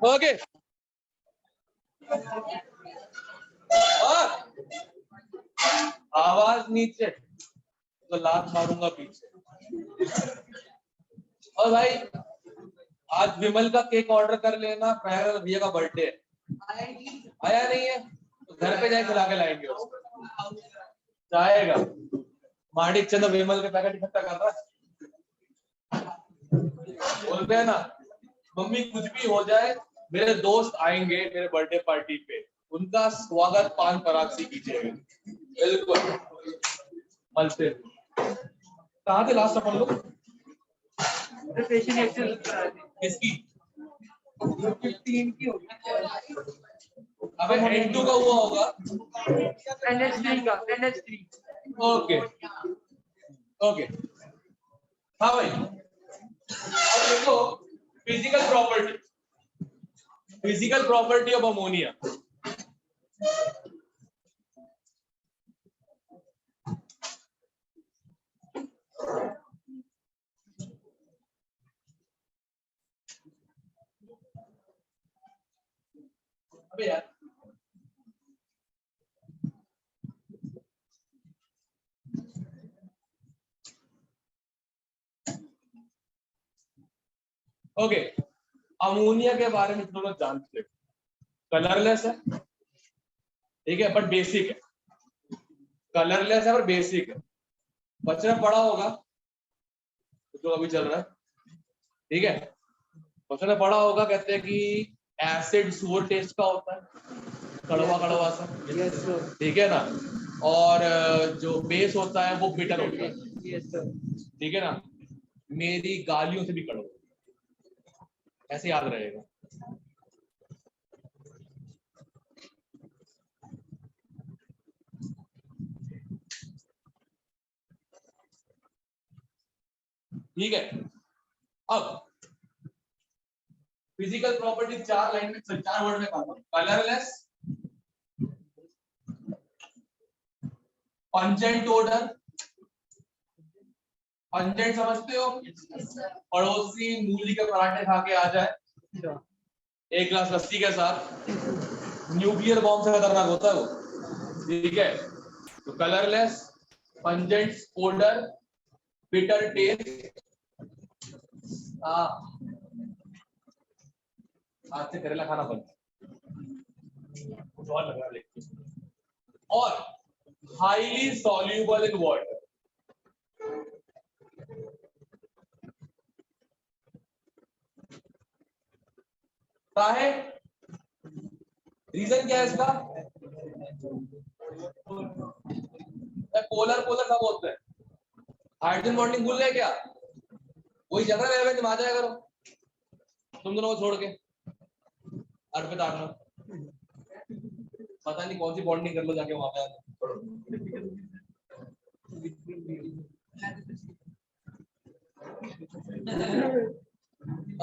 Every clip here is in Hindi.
ओके और आवाज नीचे तो लात मारूंगा पीछे। और भाई आज विमल का केक ऑर्डर कर लेना, प्रयाग भैया का बर्थडे है। आया नहीं है तो घर पे जाए खिला के लाएंगे उसको। जाएगा माणिक चंद्र विमल के पैकेट इकट्ठा कर रहा है। बोलते हैं ना मम्मी कुछ भी हो जाए मेरे दोस्त आएंगे मेरे बर्थडे पार्टी पे, उनका स्वागत पान पराग से कीजिएगा। बिल्कुल मलते कहाँ थे लास्ट अपन लोग? किसकी? 15 की होगी। अबे N2 का हुआ होगा। NH3 का NH3। ओके ओके हाँ भाई अब देखो फिजिकल प्रॉपर्टी ऑफ अमोनिया। अबे यार ओके अमोनिया के बारे में थोड़ा जानते हैं। कलरलेस है ठीक है बट बेसिक है। कलरलेस है पर बेसिक है। बच्चे ने पढ़ा होगा जो अभी चल रहा है ठीक है। बच्चे ने पढ़ा होगा कहते हैं कि एसिड सुअर टेस्ट का होता है, कड़वा कड़वा सा ठीक है ना, और जो बेस होता है वो बिटर होता है ठीक है ना। मेरी गालियों से भी कड़वा, ऐसे याद रहेगा। ठीक है अब फिजिकल प्रॉपर्टी 4 लाइन में 4 वर्ड में कहता हूं। कलरलेस, पंजेंट ओडर, पंजेंट समझते हो? पड़ोसी मूली के पराठे खा के आ जाए एक गिलास लस्सी के साथ, न्यूक्लियर बॉम्ब से खतरनाक होता है वो ठीक है। तो colourless, pungent odour, bitter taste. आज से करेला खाना बंद, कुछ और लग रहा है। और हाईली सॉल्यूबल इन वाटर। है रीजन क्या है इसका? पोलर पोलर सब होते हैं। हाइड्रोजन बॉन्डिंग भूल गए क्या? वही जगह मेरे में आ जाया करो तुम दोनों को छोड़ के। अर्पित आना पता नहीं कौन सी बॉन्डिंग कर लो जाके वहां पे।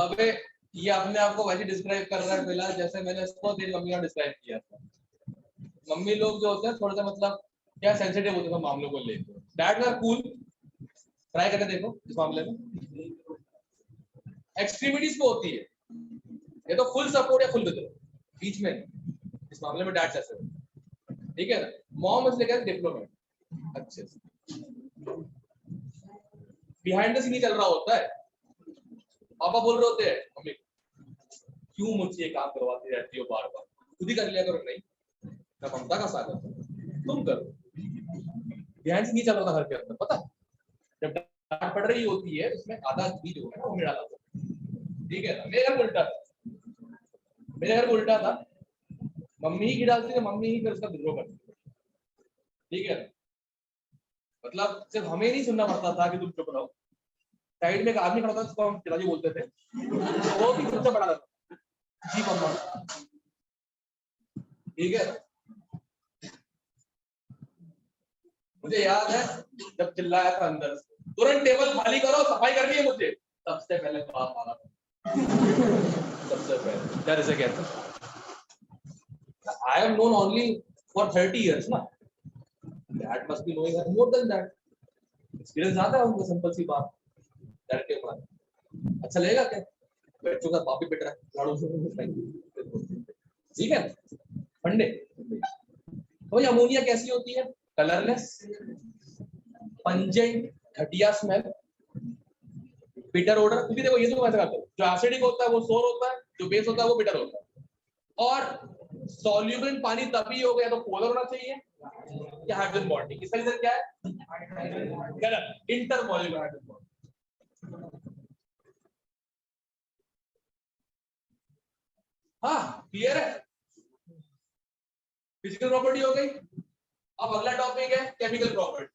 अबे ये अपने आप को वैसे डिस्क्राइब कर रहा है फिलहाल जैसे मैंने इसको तेरी मम्मी का डिस्क्राइब किया था। मम्मी लोग जो होते हैं थोड़ा सा मतलब क्या सेंसिटिव होते हैं मामलों को लेकर। डैड आर कूल, ट्राई करके देखो इस मामले में। एक्सट्रीमिटीज को होती है ये तो फुल सपोर्ट या फुल विद्रोह, बीच में इस मामले में डैड ऐसे ठीक है ना। मॉम इसलिए कहते डिप्लोमेट अच्छे से बिहाइंड द सीन चल रहा होता है। पापा बोल रहे होते हैं मम्मी क्यों मुझसे ये काम करवाती रहती हो बार बार, खुद ही कर लिया करो। नहीं मैं ममता का सागर तुम करो। बिहाइंड सीन चल रहा था घर के अंदर पता। जब डांट पड़ रही होती है उसमें आधा घी जो है ना वो डाला था ठीक है ना। मेरे घर उल्टा था, मेरे घर उल्टा था। मम्मी ही घी डालती है, मम्मी ही फिर उसका विद्रोह करती है ठीक है। मतलब सिर्फ हमें नहीं सुनना पड़ता था कि तुम चुप रहो। साइड में एक आदमी खड़ा था जिसको हम पिताजी बोलते थे, वो भी सबसे बड़ा था जी मम्मा ठीक है। मुझे याद है जब चिल्लाया था अंदर से तुरंत टेबल खाली करो सफाई करनी है मुझे, सबसे पहले बाप आ रहा सबसे पहले डर से कहते I have known only for 30 years ना, that must be knowing more than that. Experience ज्यादा है उनको, सिंपल सी बात डर के बाद अच्छा लगेगा क्या? बच्चों का बाप भी पिट रहा है झाड़ू से, ठीक है ठंडे। तो ये अमोनिया कैसी होती है? कलरलेस, पंजेंट, घटिया स्मेल, बिटर ऑर्डर। क्योंकि देखो ये तो वैसा करता है, जो एसिडिक होता है वो सोर होता है, जो बेस होता है वो बिटर होता है। और सॉल्युबल इन पानी तभी हो गया तो पोलर होना चाहिए या हाइड्रोजन बॉन्डिंग। इसका रीजन क्या है? गलत, इंटरमॉलिक्यूलर हाइड्रोजन बॉन्ड। हाँ क्लियर है, फिजिकल प्रॉपर्टी हो गई। अब अगला टॉपिक है केमिकल प्रॉपर्टी।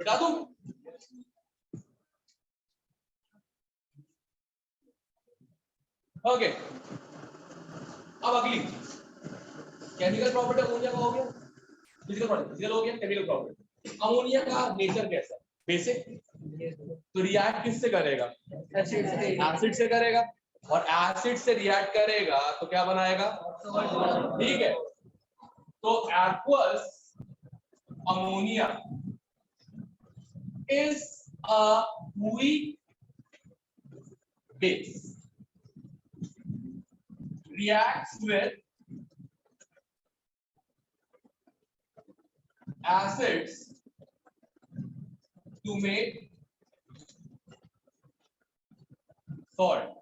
बता दूं? ओके, अब अगली केमिकल प्रॉपर्टी अमोनिया का हो गया, फिजिकल प्रॉपर्टी फिजिकल हो गया, केमिकल प्रॉपर्टी। अमोनिया का नेचर कैसा है? बेसिक। तो रिएक्ट किससे करेगा? एसिड से करेगा, और एसिड से रिएक्ट करेगा तो क्या बनाएगा? ठीक है, तो aqueous ammonia is a weak base, reacts with acids to make salt,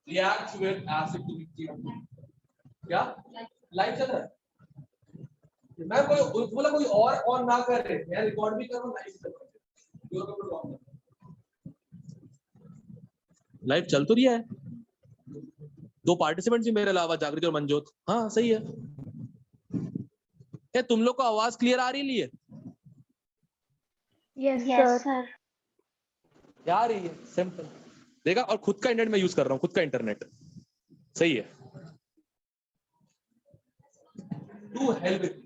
reacts with acid to make क्या लाइव चल रहा है? मैं कोई बोला कोई और ना कर रहे, मैं रिकॉर्ड भी कर रहा हूं, लाइव चल तो रहा है। दो पार्टिसिपेंट्स ही मेरे अलावा, जागृति और मंजोत। हाँ सही है। क्या तुम लोग को आवाज क्लियर आ रही है? Yes sir. क्या आ रही है? सिंपल देखा, और खुद का इंटरनेट मैं यूज कर रहा हूँ, खुद का इंटरनेट सही है। To help with,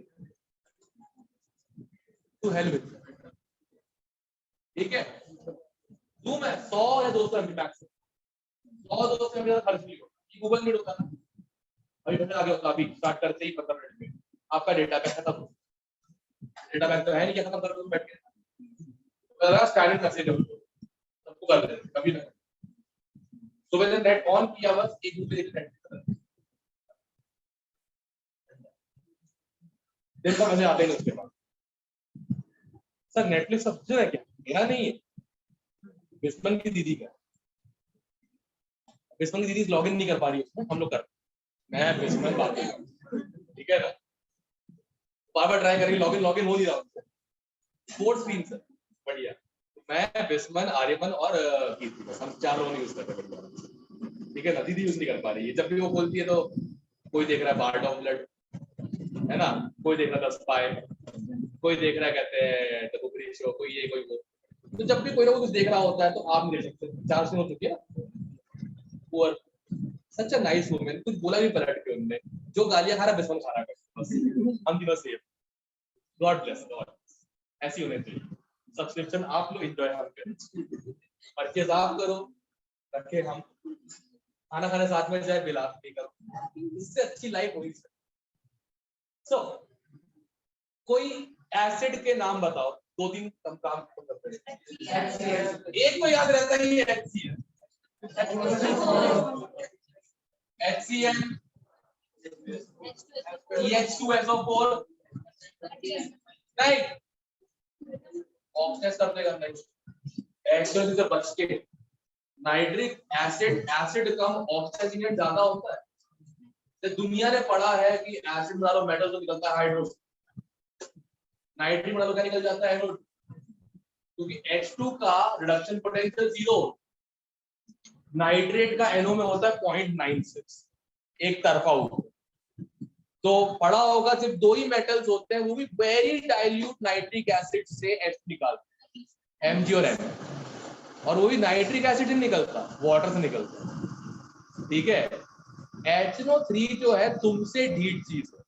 to help with, ठीक है। तू मैं 100 या 200 एमबी पैक से 100-200 एमबी खर्च नहीं होगा, ये गूगल मीट होता है ना, अभी मैंने आगे होता, अभी स्टार्ट करते ही 15 मिनट में आपका डेटा पैक खत्म। डेटा पैक तो है नहीं, क्या खत्म कर दो बैठ के? स्टैंडर्ड मैसेज है सबको कर देते, कभी ना सुबह से नेट ऑन किया, बस एक दूसरे के नेट दिन का मैसेज आते नहीं उसके बाद। सर नेटफ्लिक्स सब्सक्रिप्शन है क्या? मेरा नहीं है, बिस्मन की दीदी का। बिस्मन की दीदी लॉगिन नहीं कर पा रही उसमें, हम लोग कर, मैं बिस्मन बात कर, ठीक है ना, बार बार ट्राई करेंगे, लॉगिन लॉगिन हो नहीं रहा उससे, फोर स्क्रीन सर बढ़िया। मैं बिस्मन, आर्यमन और हम 4 लोग यूज करते हैं, ठीक है ना। दीदी यूज नहीं कर पा रही है, जब भी वो बोलती है तो कोई देख रहा है बार्ड ऑफ ब्लड, है ना, कोई देख रहा था स्पाई, कोई देख रहा है कहते हैं द बुकरी शो, कोई ये कोई वो। तो जब भी कोई ना कुछ देख रहा होता है तो आप नहीं देख सकते। 4 दिन हो चुके हैं। Poor, such a nice women, कुछ बोला भी पलट के उनने, जो गालियां खा रहा बिस्मन खा रहा है बस, हम दिनों से। गॉड ब्लेस, गॉड ऐसी होने चाहिए। सब्सक्रिप्शन आप लोग एंजॉय हम करें, परचेज आप करो, रखे हम, खाना खाने साथ में जाए, बिल आप नहीं करो, इससे अच्छी लाइफ होगी। सो कोई एसिड के नाम बताओ, 2-3 कम काम करते हैं। एक तो याद रहता ही है HCl, HCl, H2SO4 नहीं, ऑक्सीडेस कर देगा नहीं, एक्चुअली से बच के। नाइट्रिक एसिड, एसिड कम ऑक्सीजनेट ज्यादा होता है। तो दुनिया ने पढ़ा है कि एसिड में डालो मेटल तो निकलता है हाइड्रोजन, नाइट्रिक में डालो क्या निकल जाता है? एनोड, क्योंकि H2 का रिडक्शन पोटेंशियल 0, नाइट्रेट का NO में होता है 0.96, एक तरफा होता। तो पढ़ा होगा सिर्फ 2 ही मेटल्स होते हैं, वो भी वेरी डाइल्यूट नाइट्रिक एसिड से H निकालते हैं, Mg और M, और वो भी नाइट्रिक एसिड नहीं निकलता, वाटर से निकलता है, ठीक है। HNO3 जो है तुमसे ढीठ चीज है,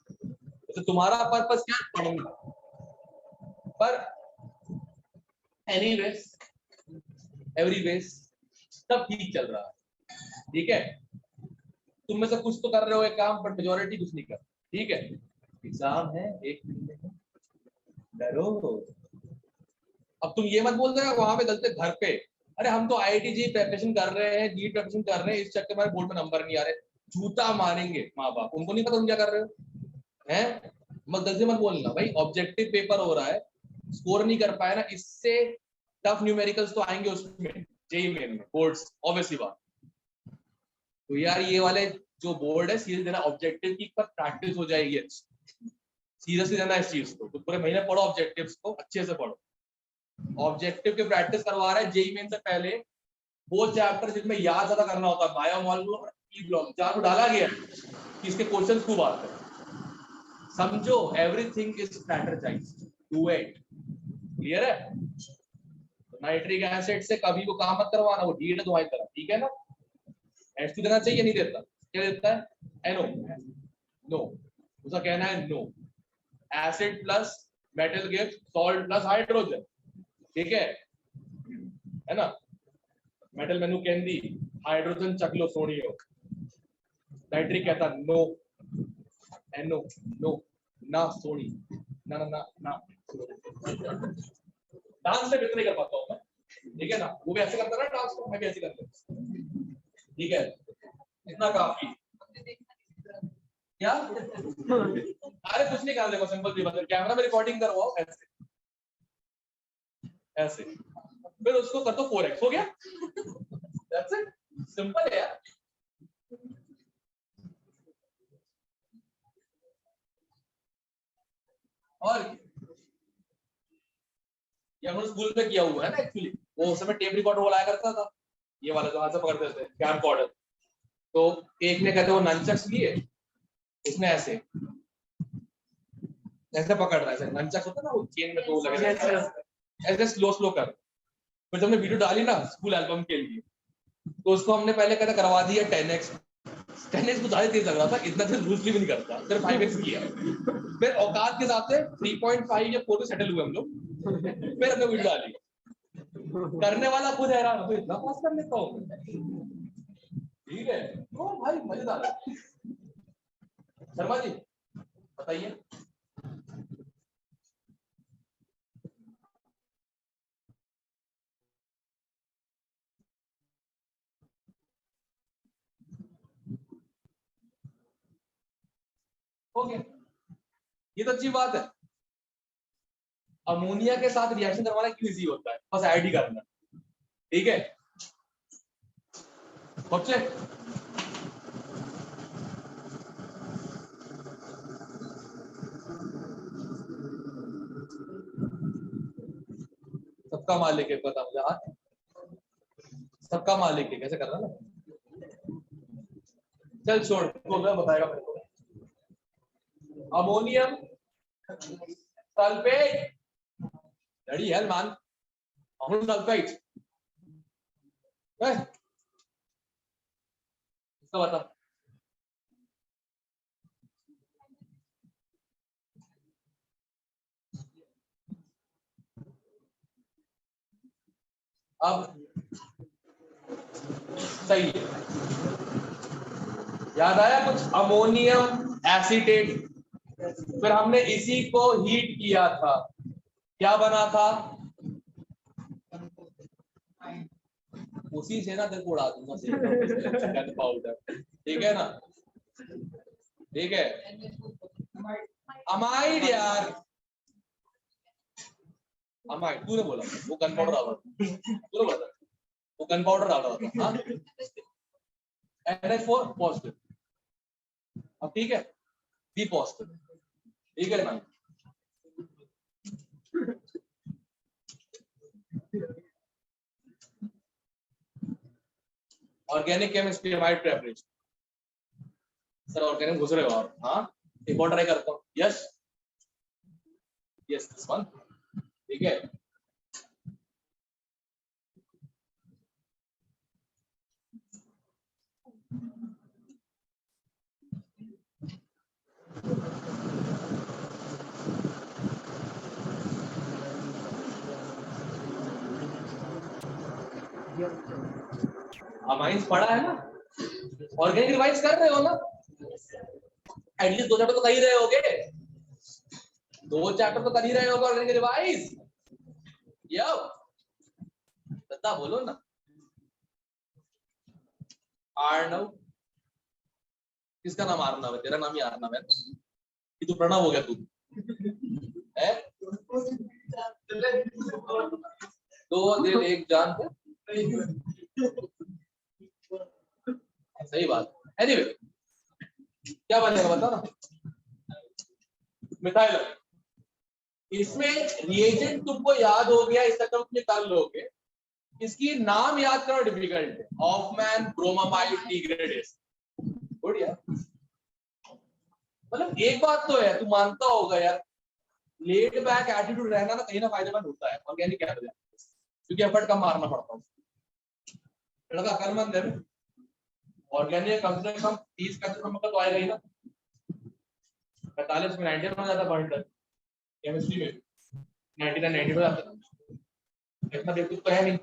तो तुम्हारा पर्पस क्या है? पढ़ना। पर एनीवेज, एवरीवेज सब ठीक चल रहा है, ठीक है। तुम में से कुछ तो कर रहे हो एक काम, पर मेजोरिटी कुछ नहीं कर, ठीक है। एग्जाम है 1 महीने में, डरो अब तुम ये मत बोल देना वहां पे गलते घर पे, अरे हम तो IIT जी प्रिपरेशन कर रहे हैं, जी प्रिपरेशन कर रहे हैं, इस चक्कर में बोर्ड में नंबर नहीं आ रहे। झूठा मारेंगे माँ बाप, उनको नहीं पता तुम क्या कर रहे हो हैं। मत गलती मत बोलना भाई, ऑब्जेक्टिव पेपर हो रहा है, स्कोर नहीं कर पाया ना, इससे टफ न्यूमेरिकल्स तो आएंगे उसमें जेई मेन में, बोर्ड्स ऑब्वियसली बात। तो यार ये वाले जो बोर्ड है सीधे देना ऑब्जेक्टिव की पर प्रैक्टिस हो जाएगी अच्छी, सीरियसली देना इस चीज को। तो पूरे महीने पढ़ो ऑब्जेक्टिव्स को, अच्छे से पढ़ो। ऑब्जेक्टिव की प्रैक्टिस करवा रहा है जेई मेन से पहले वो चैप्टर जिसमें याद ज्यादा करना होता है, बायोमॉलिक्यूलर और ई ब्लॉक, जहां को डाला गया है कि इसके क्वेश्चंस खूब आते हैं। समझो, everything is strategized, do it. Clear है? नाइट्रिक एसिड से कभी को काम मत करवाना, वो ढीठ है तुम्हारी तरह, ठीक है ना? H2 देना चाहिए, नहीं देता, क्या देता है? NO, नो, उसका कहना है no. Acid plus metal gives salt plus hydrogen, ठीक है ना? मेटल मेनू कैंडी, हाइड्रोजन चकलो सोनियो। नाइट्रिक कहता नो, NO, नो, ना सोनी, ना ना ना ना। डांस से बिल्कुल नहीं कर पाता हूँ मैं, ठीक है ना? वो भी ऐसे करता है ना डांस को, मैं भी ऐसे करता हूँ, ठीक है? इतना काफी। क्या? अरे कुछ नहीं कर, देखो सिंपल सी बात है, कैमरा में रिकॉर्डिंग करवाओ ऐसे ऐसे, फिर उसको कर दो 4x, हो गया। दैट्स इट, सिंपल है यार। और ये हमने स्कूल में किया हुआ है ना एक्चुअली, वो उस समय टेप रिकॉर्डर वाला आया करता था, ये वाला जो हाथ से पकड़ते थे कैम रिकॉर्डर। तो एक ने कहते वो नंचक्स लिए, उसने ऐसे ऐसे पकड़ रहा है, ऐसे नंचक्स होता है ना, वो चेन में दो लगे रहते हैं, ऐसे स्लो स्लो कर। फिर जब हमने वीडियो डाली ना स्कूल एल्बम के लिए, तो उसको हमने पहले कहते करवा दिया 10x। 10x को ज्यादा तेज लग रहा था, इतना तेज लूजली भी नहीं करता, सिर्फ 5x किया। फिर औकात के हिसाब से 3.5 या 4 पे सेटल हुए हम लोग, फिर हमने वीडियो डाली। करने वाला खुद हैरान हो, तो इतना पास कर लेता हूँ, ठीक है? तो भाई मजेदार है। शर्मा जी बताइए। ओके, ये तो अच्छी बात है। अमोनिया के साथ रिएक्शन करवाना क्यों इजी होता है? बस ऐड ही करना, ठीक है? बच्चे सबका मालिक है, पता मुझे। हाँ, सबका मालिक है, कैसे करना ना? चल छोड़, तो मैं बताएगा मेरे को। अमोनियम सल्फेट, लड़ी है मान, अमोनियम सल्फेट, इसका बता। अब सही है, याद आया कुछ? अमोनियम एसीटेट, फिर हमने इसी को हीट किया था, क्या बना था? उसी से ना तेरे को उड़ा दूंगा चिकन पाउडर, ठीक है ना? ठीक है, अमाइड यार, अमाइड तूने बोला, वो गन पाउडर डाला तूने बोला, वो गन पाउडर डाला था। हाँ, NH4 पॉजिटिव, अब ठीक है, बी पॉजिटिव, ठीक है ना? Organic chemistry amide preparation, sir organic घुस रहे हो आप? हाँ, एक और ट्राई करता हूँ। यस यस, दिस वन, ठीक है? अमाइंस पढ़ा है ना? ऑर्गेनिक रिवाइज कर रहे हो ना? एटलीस्ट 2 चैप्टर तो कर ही रहे होगे, 2 चैप्टर तो कर ही रहे होगे ऑर्गेनिक रिवाइज। दत्ता बोलो ना। आर्णव, किसका नाम आर्णव है? तेरा नाम ही आर्णव है कि तू प्रणव हो गया तू है? दो दिल एक जान थे। सही बात। एनीवे क्या बनेगा बता ना। मिथाइल। इसमें रिएजेंट तुमको याद हो गया, इसका तुम निकाल लोगे। इसकी नाम याद करना डिफिकल्ट है। Hofmann bromamide degradation. बढ़िया। मतलब एक बात तो है, तू मानता होगा यार, लेट बैक एटीट्यूड रहना ना कहीं ना फायदेमंद होता है ऑर्गेनिक कैपिटल, क्योंकि एफर्ट कम मारना पड़ता है। लड़का अकलमंद है, ऑर्गेनिक कम से कम 30% नंबर तो आएगा ही ना। 45 में 90 हो जाता पॉइंट केमिस्ट्री में, 99 90 हो जाता। इतना बेवकूफ तो है नहीं,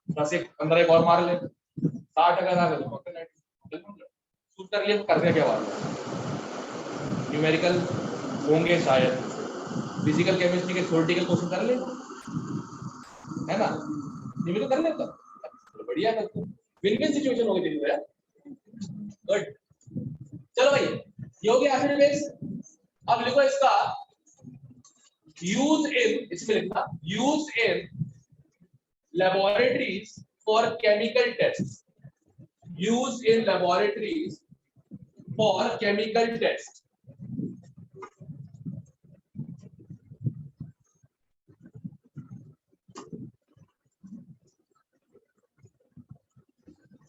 बस एक 15 एक और मार ले, 60 अगर आ गए तो शूट कर लिए तो करने के बाद न्यूमेरिकल होंगे शायद, फिजिकल केमिस्ट्री के थ्योरेटिकल क्वेश्चन कर ले, है ना? ये तो कर लेता, बढ़िया है। विन विन सिचुएशन हो गई तेरी यार। गुड। चलो भाई, ये हो गया एसिड बेस। अब लिखो इसका यूज इन, इसमें लिखना use in laboratories for chemical test. Use in laboratories for chemical test.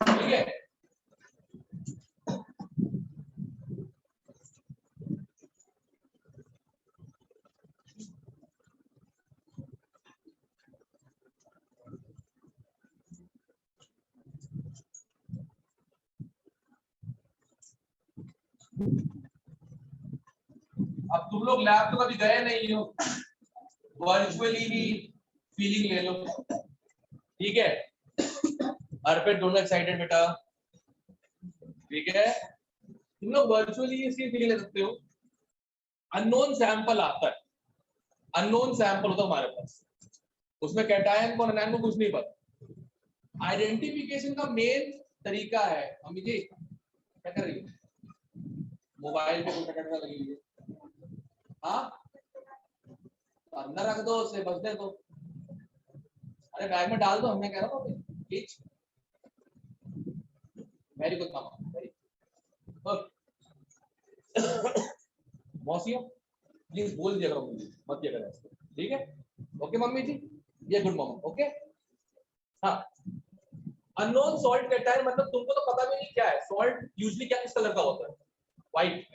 ठीक है? अब तुम लोग लैब तो कभी गए नहीं हो, वर्चुअली ही फीलिंग ले लो। ठीक है? अर्पित दोनों एक्साइटेड बेटा। ठीक है? तुम लोग वर्चुअली इसकी फीलिंग ले सकते हो। अननोन सैंपल आता है, अननोन सैंपल होता है हमारे पास, उसमें कैटायन को अनायन को कुछ नहीं पता। आइडेंटिफिकेशन का मेन तरीका है, अम्मी जी क्या कर रही है? मोबाइल पे कुछ कटना लगी हुई है। हाँ, अंदर रख दो, उसे बचने दो। अरे बैग में डाल दो, हमने कह रहा हूँ प्लीज। वेरी गुड मामा, वेरी मौसियों प्लीज बोल दिया करो, मत किया करो, ठीक है? ओके मम्मी जी, ये गुड मॉम। ओके। हाँ, अननोन सॉल्ट कैटायन मतलब तुमको तो पता भी नहीं क्या है सॉल्ट। यूजुअली क्या किस कलर का होता है? व्हाइट।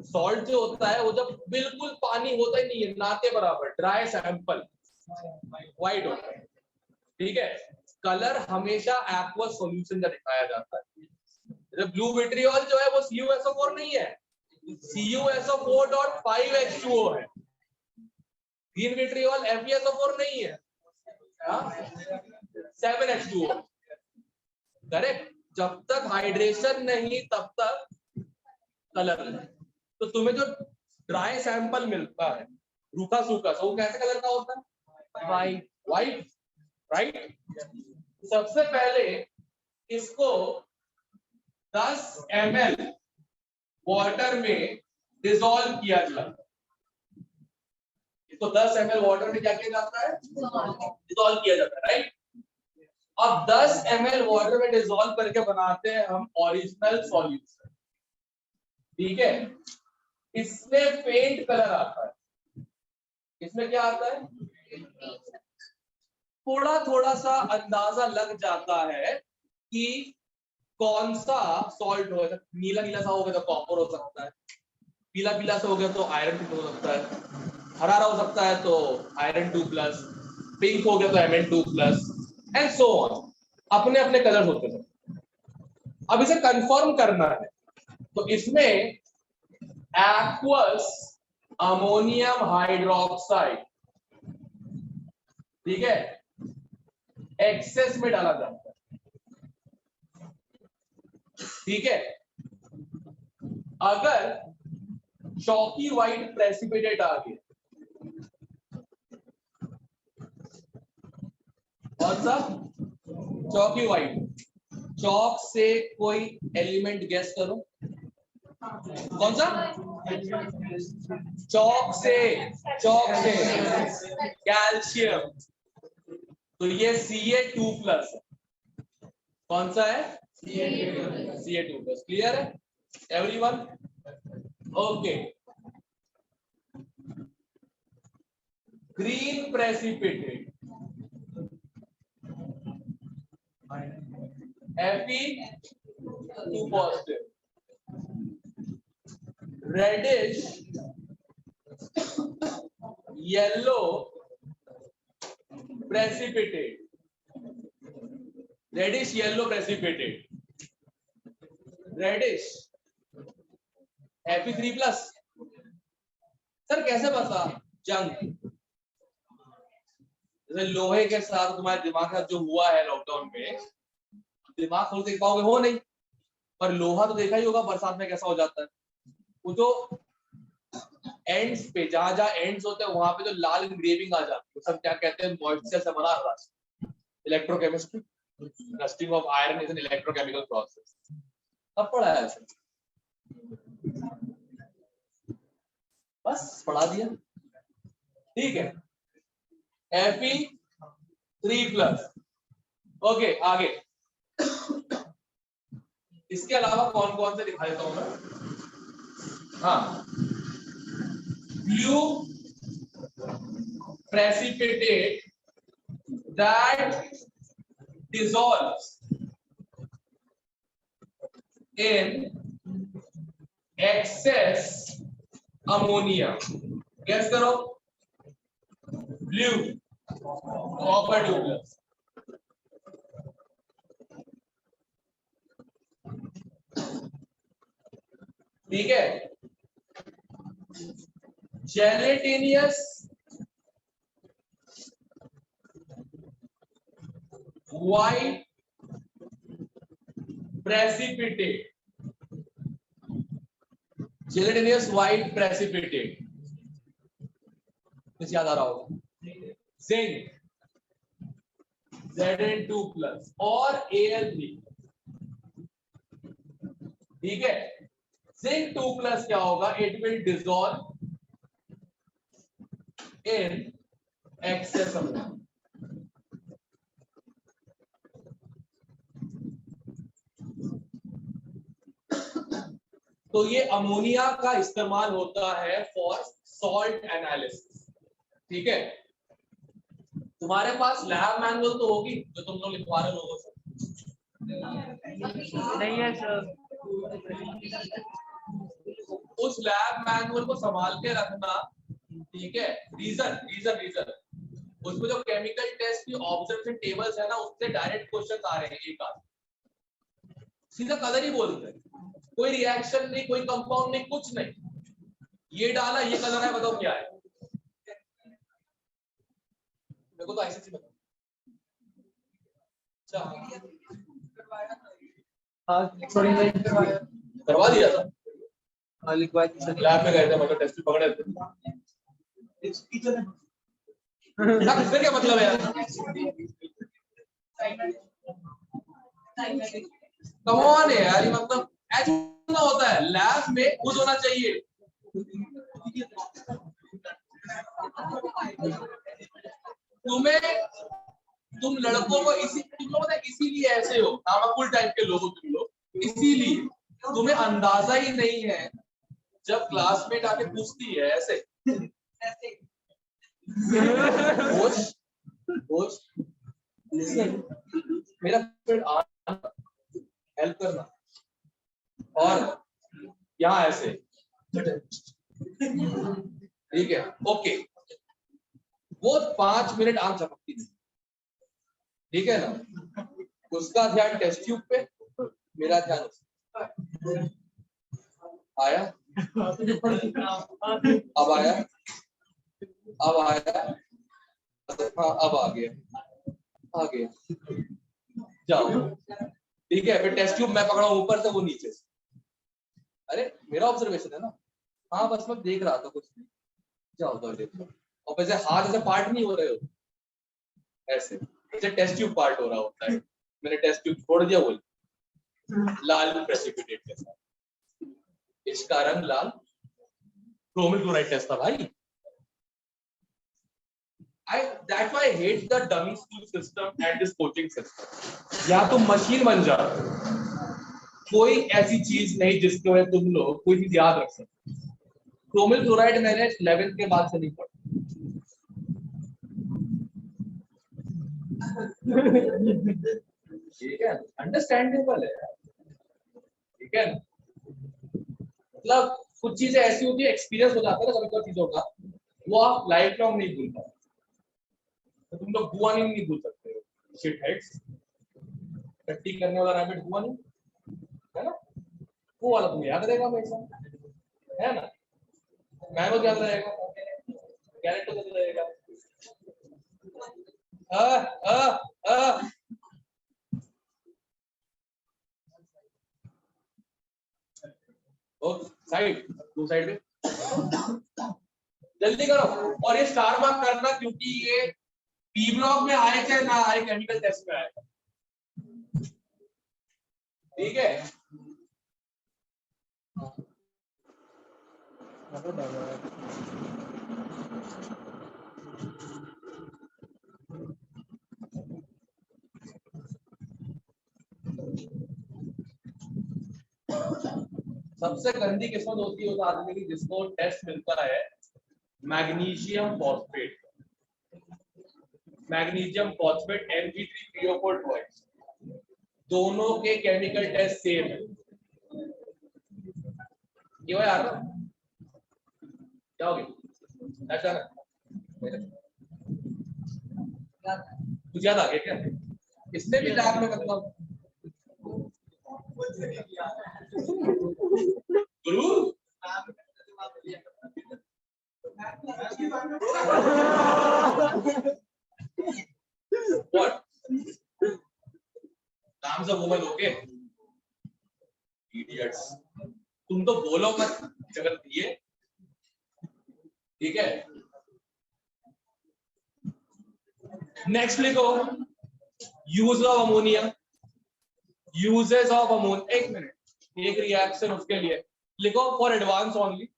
सॉल्ट जो होता है वो जब बिल्कुल पानी होता ही नहीं है, ना के बराबर, ड्राई सैंपल व्हाइट होता है। ठीक है? कलर हमेशा एक्वस सॉल्यूशन का दिखाया जाता है। जब ब्लू विट्रियोल जो है वो CuSO4 नहीं है, CuSO4.5H2O है। ग्रीन विट्रियोल FeSO4 नहीं है, 7H2O। करेक्ट? जब तक हाइड्रेशन नहीं तब तक कलर नहीं। तो तुम्हें जो ड्राई सैंपल मिलता है रूखा सूखा, तो वो कैसे कलर का होता है? व्हाइट। White, right? सबसे पहले इसको 10 ml वाटर में डिसॉल्व किया जाता है। इसको 10 ml वाटर में क्या किया जाता है? डिसॉल्व किया जाता है, राइट? अब 10 ml वाटर में डिसॉल्व करके बनाते हैं हम ओरिजिनल सॉल्यूशन। ठीक है? इसमें फेंट कलर आता है। इसमें क्या आता है? थोड़ा थोड़ा सा अंदाजा लग जाता है कि कौन सा सॉल्ट हो। नीला नीला सा हो गया तो कॉपर हो सकता है, पीला पीला सा हो गया तो आयरन हो सकता है, हरा हरा हो सकता है तो आयरन 2+, पिंक हो गया तो Mn2+ एंड सो ऑन। अपने अपने कलर होते हैं। अब इसे कंफर्म करना है तो इसमें एक्वस अमोनियम हाइड्रोक्साइड, ठीक है, एक्सेस में डाला जाता है। ठीक है? अगर चॉकी व्हाइट प्रेसिपिटेट आ गया कौन सा? चौकी वाइट। चौक से कोई एलिमेंट गेस करो। कौन सा? चौक से कैल्शियम। तो ये Ca2+। कौन सा है? Ca2+। क्लियर है everyone? Okay. Green precipitate Fe2+। Reddish yellow precipitate. Reddish yellow precipitate. Reddish Fe3+। Sir कैसे पता? जंग। जैसे लोहे के साथ तुम्हारे दिमाग का जो हुआ है लॉकडाउन में, दिमाग खोल देख पाओगे हो नहीं, पर लोहा तो देखा ही होगा बरसात में कैसा हो जाता है। वो जो एंड्स पे जहां जहां एंड्स होते हैं वहां पे जो लाल इंग्रेविंग आ जाती है, सब क्या कहते हैं? मॉइस्चर से बना rust. Electrochemistry. Rusting of iron is an electrochemical process. अब पढ़ा है ऐसे, बस पढ़ा दिया। ठीक है। Fe3+। ओके आगे। इसके अलावा कौन कौन से दिखा देता हूं मैं? हाँ, blue precipitate that dissolves in excess ammonia। Gas करो। Blue copper tubeless. ठीक है। Gelatinous white precipitate. Gelatinous white precipitate कुछ याद आ रहा होगा? जिंक Zn2+ और Al3। ठीक है। जिंक 2+ क्या होगा? It will dissolve in excess ammonia. तो ये अमोनिया का इस्तेमाल होता है फॉर सॉल्ट एनालिसिस। ठीक है। तुम्हारे पास लैब मैनुअल तो होगी जो तुम लोग लिखवा रहे लोगों से? नहीं है सर। उस लैब मैनुअल को संभाल के रखना। ठीक है। रीजन उसमें जो केमिकल टेस्ट की ऑब्जर्वेशन टेबल्स है ना, उससे डायरेक्ट क्वेश्चन आ रहे हैं। एक आध सीधा कलर ही बोलते हैं, कोई रिएक्शन नहीं, कोई कंपाउंड नहीं, कुछ नहीं। ये डाला, ये कलर है, बताओ क्या है? मेरे को तो आईसीसी बता। करवा दिया था। लैब में गए थे, मतलब टेस्ट पकड़े थे। इसमें क्या मतलब है यार? कम ऑन है यार, ये मतलब ऐसा होता है लैब में खुद होना चाहिए। तुम लड़कों को तुम लोग इसीलिए ऐसे हो, नामकुल टाइप के लोग हो तुम लोग, इसीलिए तुम्हें अंदाजा ही नहीं है जब क्लासमेट आके पूछती है ऐसे मेरा हेल्प करना, और यहाँ ऐसे। ठीक है। ओके। वो 5 मिनट आंख झपकती थी। ठीक है ना? उसका ध्यान टेस्ट ट्यूब पे, मेरा ध्यान आया, अब आया, अब आया, हाँ अब आ गया, जाओ। ठीक है। फिर टेस्ट ट्यूब मैं पकड़ा ऊपर से, वो नीचे से। अरे मेरा ऑब्जर्वेशन है ना, हाँ बस मैं देख रहा था, कुछ नहीं, जाओ उधर देखो। और वैसे हाथ ऐसे पार्ट नहीं हो रहे हो ऐसे, जैसे टेस्ट ट्यूब पार्ट हो रहा होता है, मैंने टेस्ट ट्यूब छोड़ दिया, वो लाल प्रेसिपिटेट के साथ, इसका रंग लाल, क्रोमिक क्लोराइड टेस्ट था भाई। That's why I hate the dummy school system and this coaching system। या तुम मशीन बन जाओ, कोई ऐसी चीज नहीं जिसके वजह तुम लोग कोई चीज याद रख सकते। क्रोमिक क्लोराइड मैंने 11th के बाद से नहीं पढ़ा। ठीक है, अंडरस्टैंडेबल है, ठीक है। मतलब कुछ चीजें ऐसी होती है, एक्सपीरियंस हो जाता है ना कभी कभी चीजों का, वो आप लाइफ लॉन्ग नहीं भूल पाते। तो तुम लोग बुआ नहीं भूल सकते हो, शिट हेड्स, टट्टी करने वाला रैबिट बुआ नहीं है ना, वो वाला तुम्हें याद रहेगा हमेशा, है ना। मैं वो याद रहेगा, कैरेक्टर याद रहेगा। साइड, दो साइड में जल्दी करो। और ये स्टार मार्क करना, क्योंकि ये पी ब्लॉक में आए चाहे ना आए, केमिकल टेस्ट में आएगा, ठीक है। सबसे गंदी किस्मत होती है उस आदमी की जिसको टेस्ट मिलता है magnesium phosphate, magnesium phosphate Mg3PO4 twice, दोनों के केमिकल टेस्ट सेम है। क्यों यार, क्या हो गया ऐसा ना, कुछ याद आ गया क्या? इसने भी लैब में मतलब गुरु What? Names of women, okay? Idiots. तुम तो बोलो मत जगत दिए, ठीक है। नेक्स्ट लिखो use of ammonia, uses of ammonia. एक मिनट, एक रिएक्शन उसके लिए लिखो फॉर एडवांस ओनली।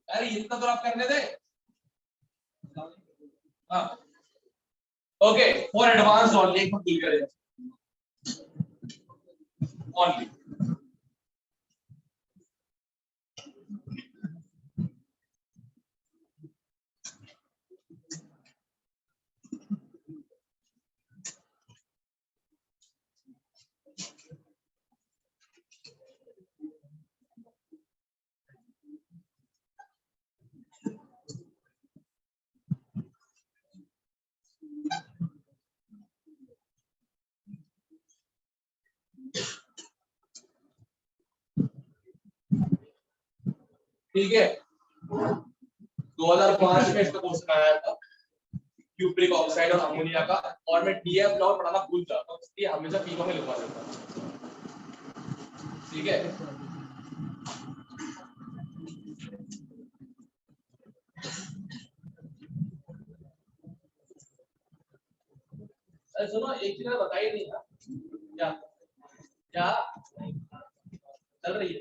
अरे इतना तो आप करने दे। हाँ ओके, फॉर एडवांस ओनली, एक मिनट करें ओनली। ठीक है, 2005 में इसका क्वेश्चन आया था क्यूप्रिक ऑक्साइड और अमोनिया का, और मैं डीएफ लॉ पढ़ाना भूल जाता हूं, इसलिए हमेशा पीको में लिखवा देता हूं, ठीक है। अरे सुनो, एक चीज बताई नहीं था, क्या क्या चल रही है?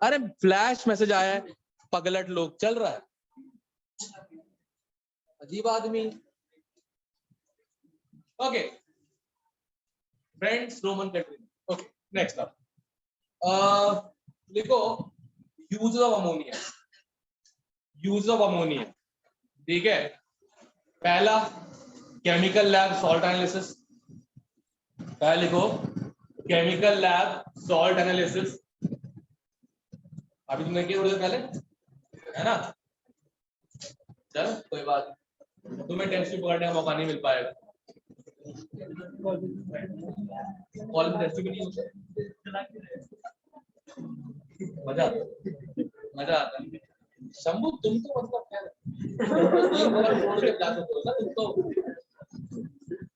अरे फ्लैश मैसेज आया है, पगलट लोग, चल रहा है, अजीब आदमी। ओके फ्रेंड्स, रोमन कैटरीन, ओके नेक्स्ट अप लिखो use of ammonia, use of ammonia, ठीक है। पहला केमिकल लैब सॉल्ट एनालिसिस, पहले लिखो केमिकल लैब सॉल्ट एनालिसिस, अभी तुमने किया थोड़ी देर पहले, है ना। चलो कोई बात, तुम्हें टेस्ट ट्यूब पकड़ने का मौका नहीं मिल पाएगा, कॉल में टेस्ट ट्यूब नहीं होते, मजा आता है। शंभू तुम तो मतलब क्या छोड़ के जा सकते हो ना, तुम तो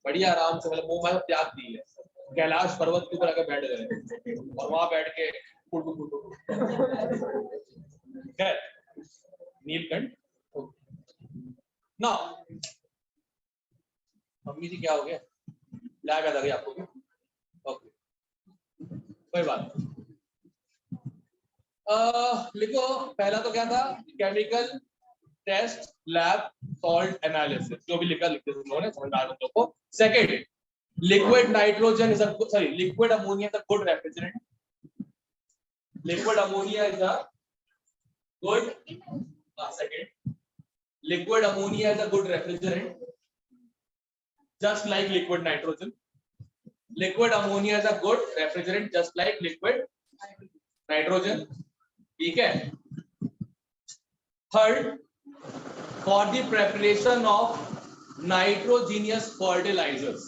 बढ़िया आराम से, मतलब मोबाइल त्याग दी है, कैलाश पर्वत के ऊपर आकर बैठ गए और वहां बैठ के नीलकंठ। नाउ मम्मी जी क्या हो गया, लैग आ गई आपको क्या? ओके कोई बात नहीं। लिखो पहला तो क्या था, chemical test lab salt analysis, जो भी लिखा लिखते उन्होंने समझ में आ रहा को। Second, liquid nitrogen is a sorry liquid ammonia is a good refrigerant. Liquid ammonia is a good second, liquid ammonia is a good refrigerant just like liquid nitrogen. Liquid ammonia is a good refrigerant just like liquid nitrogen. ठीक है। Third, for the preparation of nitrogenous fertilizers,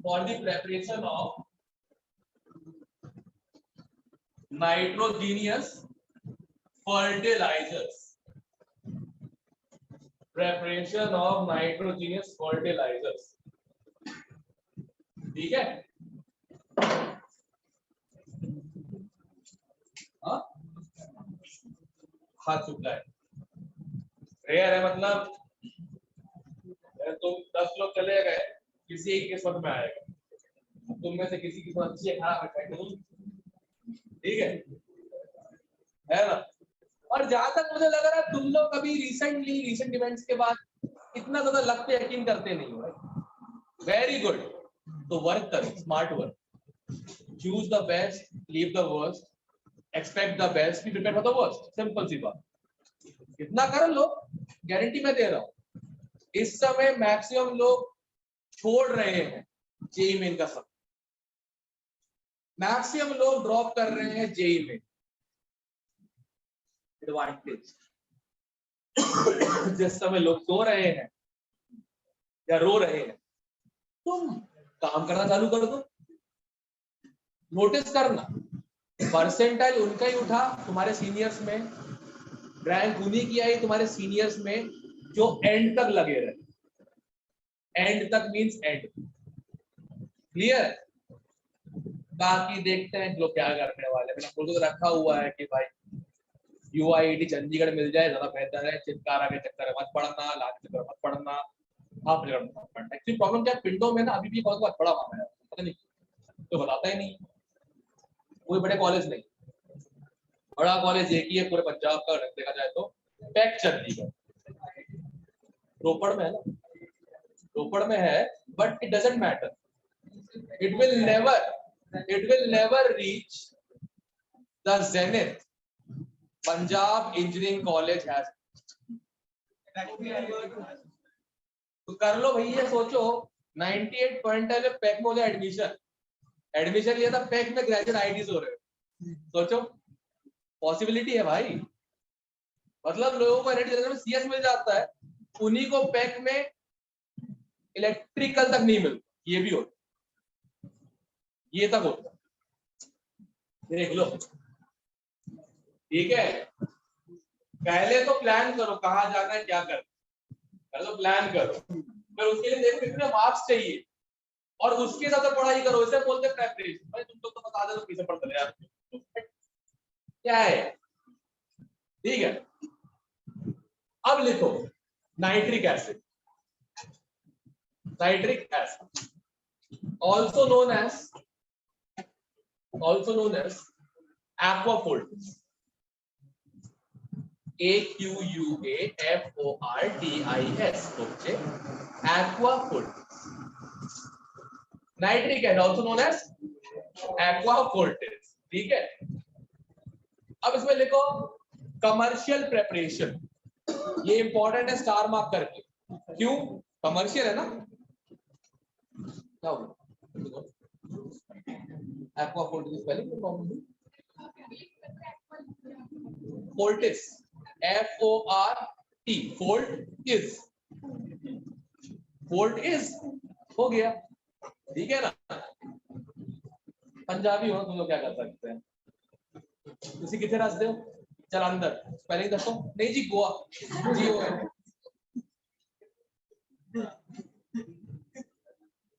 for the preparation of nitrogenous fertilizers, preparation of nitrogenous fertilizers, ठीक है। हाथ चुका है, रेयर है, मतलब तुम 10 लोग चले गए, किसी एक किस्मत में आएगा, तुम में से किसी की किस्मत अच्छी है खराब है नहीं, ठीक है ना। और जहां तक मुझे लग रहा है तुम लोग कभी रिसेंट इवेंट्स के बाद इतना ज्यादा लक पे यकीन करते नहीं हो। वेरी गुड, तो वर्क करो, smart work, choose the best, leave the worst, expect the best, be prepare for the worst, simple सी बात। इतना कर लो, गारंटी मैं दे रहा हूं। इस समय मैक्सिमम लोग छोड़ रहे हैं जेई मेन का सब, मैक्सिमम लोग ड्रॉप कर रहे हैं जेई में। एडवांटेज जिस समय लोग सो रहे हैं या रो रहे हैं, तुम काम करना चालू कर दो। नोटिस करना, परसेंटाइल उनका ही उठा तुम्हारे सीनियर्स में, रैंक उन्हीं की आई तुम्हारे सीनियर्स में जो एंड तक लगे रहे। एंड तक मींस एंड, क्लियर। बाकी देखते हैं लोग क्या करने वाले। मैंने खुद तो रखा हुआ है कि भाई यूआईडी चंडीगढ़ मिल जाए ज्यादा बेहतर है, चित्कारा के चक्कर मत पड़ना, लाल चक्कर मत पड़ना, आप एक्चुअली प्रॉब्लम क्या है, पिंडों में ना अभी भी बहुत बड़ा मामला है, पता नहीं तो बताता ही नहीं। कोई बड़े कॉलेज नहीं, बड़ा कॉलेज एक ही है पूरे पंजाब का देखा जाए तो, पैक चंडीगढ़। रोपड़ में है ना, रोपड़ में है, but it doesn't matter, it will never reach the zenith Punjab engineering college has. तो कर लो भैया, सोचो 98 पॉइंट है, पैक में हो जाए एडमिशन लिया था पैक में, ग्रेजुएट आईटीज हो रहे हो, सोचो पॉसिबिलिटी है भाई। मतलब लोगों को एनर्जी में सीएस मिल जाता है, उन्हीं को पैक में इलेक्ट्रिकल तक नहीं मिलता, ये भी होता, ये तक होता, देख लो, ठीक है। पहले तो प्लान करो कहाँ जाना है क्या करना, पहले तो प्लान करो, फिर उसके लिए देखो कितने मार्क्स चाहिए और उसके हिसाब से पढ़ाई करो। इसे बोलते प्रेपरेशन। भाई तुम तो बता दे तो कैसे पढ़ते यार, क्या है, ठीक है। अब लिखो nitric acid, nitric acid also known as aquafortis, AQUAFORTIS, okay, aquafortis, nitric acid also known as aquafortis, ठीक है। अब इसमें लिखो कमर्शियल प्रेपरेशन, ये इंपॉर्टेंट है, स्टार मार्क करके, क्यों कमर्शियल है ना। क्या होगा aquafortis स्पेलिंग में प्रॉब्लम है, फोर्टिस FORT, फोर्ट इज हो गया, ठीक है ना। पंजाबी हो तुम लोग क्या कर सकते हैं, उसी कितने रास्ते हो, चल अंदर पहले ही दसो, नहीं जी गोवा जी हो है,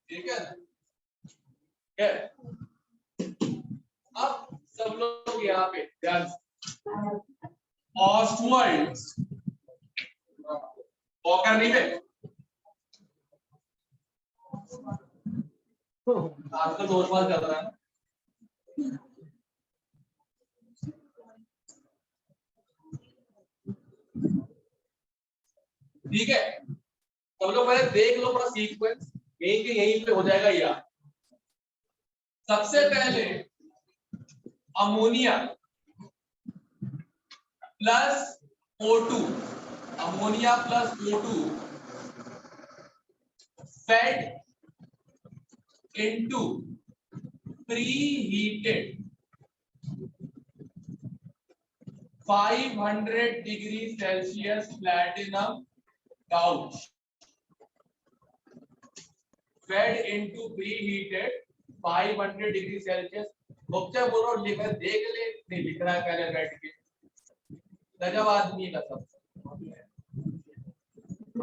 ठीक है। अब सब लोग यहाँ पे ध्यान, ऑस्टवर्ड्स वॉकर नहीं थे आजकल तो और बात चल रहा है ना। ठीक है, सब लोग पहले देख लो पूरा सीक्वेंस, यहीं के यहीं पे हो जाएगा यार। सबसे पहले ammonia plus O2, ammonia plus O2 fed into preheated 500 degree Celsius platinum couch, fed into preheated 500 degree Celsius। बच्चा बोल रहा हूँ लिखा देख ले, नहीं लिख रहा है पहले बैठ के, गजब आदमी का सब।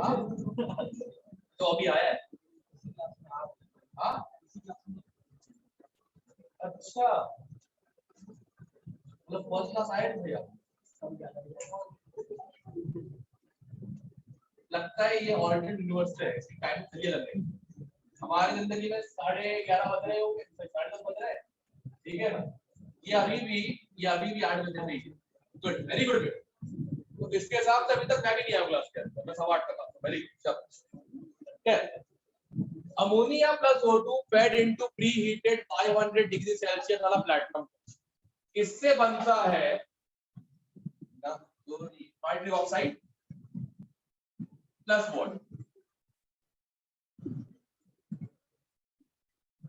हाँ तो अभी आया है। हाँ अच्छा, मतलब फर्स्ट क्लास आया था भैया। लगता है ये ऑल्टरनेट यूनिवर्स है, इसकी टाइम चलिए लग रही है। हमारी जिंदगी में 11:30 बज रहे होंगे, 10:30 बज रहे हैं, ठीक है ना। ये अभी भी 8 बजे नहीं है। Good, very good. तो इसके हिसाब से अभी तक मैं भी नहीं आया क्लास के अंदर, मैं 8:15 तक आता हूं। Very good. Ammonia plus O2 fed into preheated 500 degree Celsius वाला प्लेटिनम, इससे बनता है nitric oxide plus water,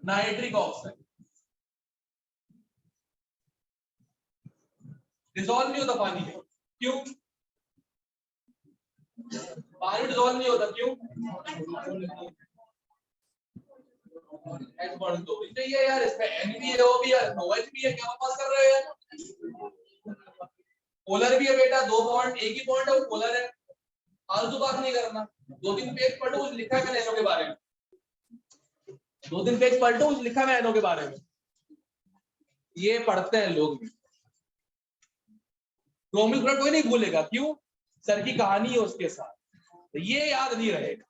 nitric oxide dissolve नहीं होता पानी में। क्यों? पानी डिसॉल्व नहीं होता, क्यों? ये यार इसमें N भी है, O भी है, OH भी है, क्या पास कर रहे हैं? पोलर भी है बेटा, 2 बॉन्ड, एक ही बॉन्ड है वो पोलर है। आलतू बात नहीं करना, 2-3 पेज पढ़ो, कुछ लिखा है एनओ के बारे में। 2-3 पेज पढ़ो, कुछ लिखा है एनओ के बारे में। ये पढ़ते हैं लोग भी। ब्रोमील क्लोराइड कोई नहीं भूलेगा, क्यों? सर की कहानी है उसके साथ, तो ये याद नहीं रहेगा।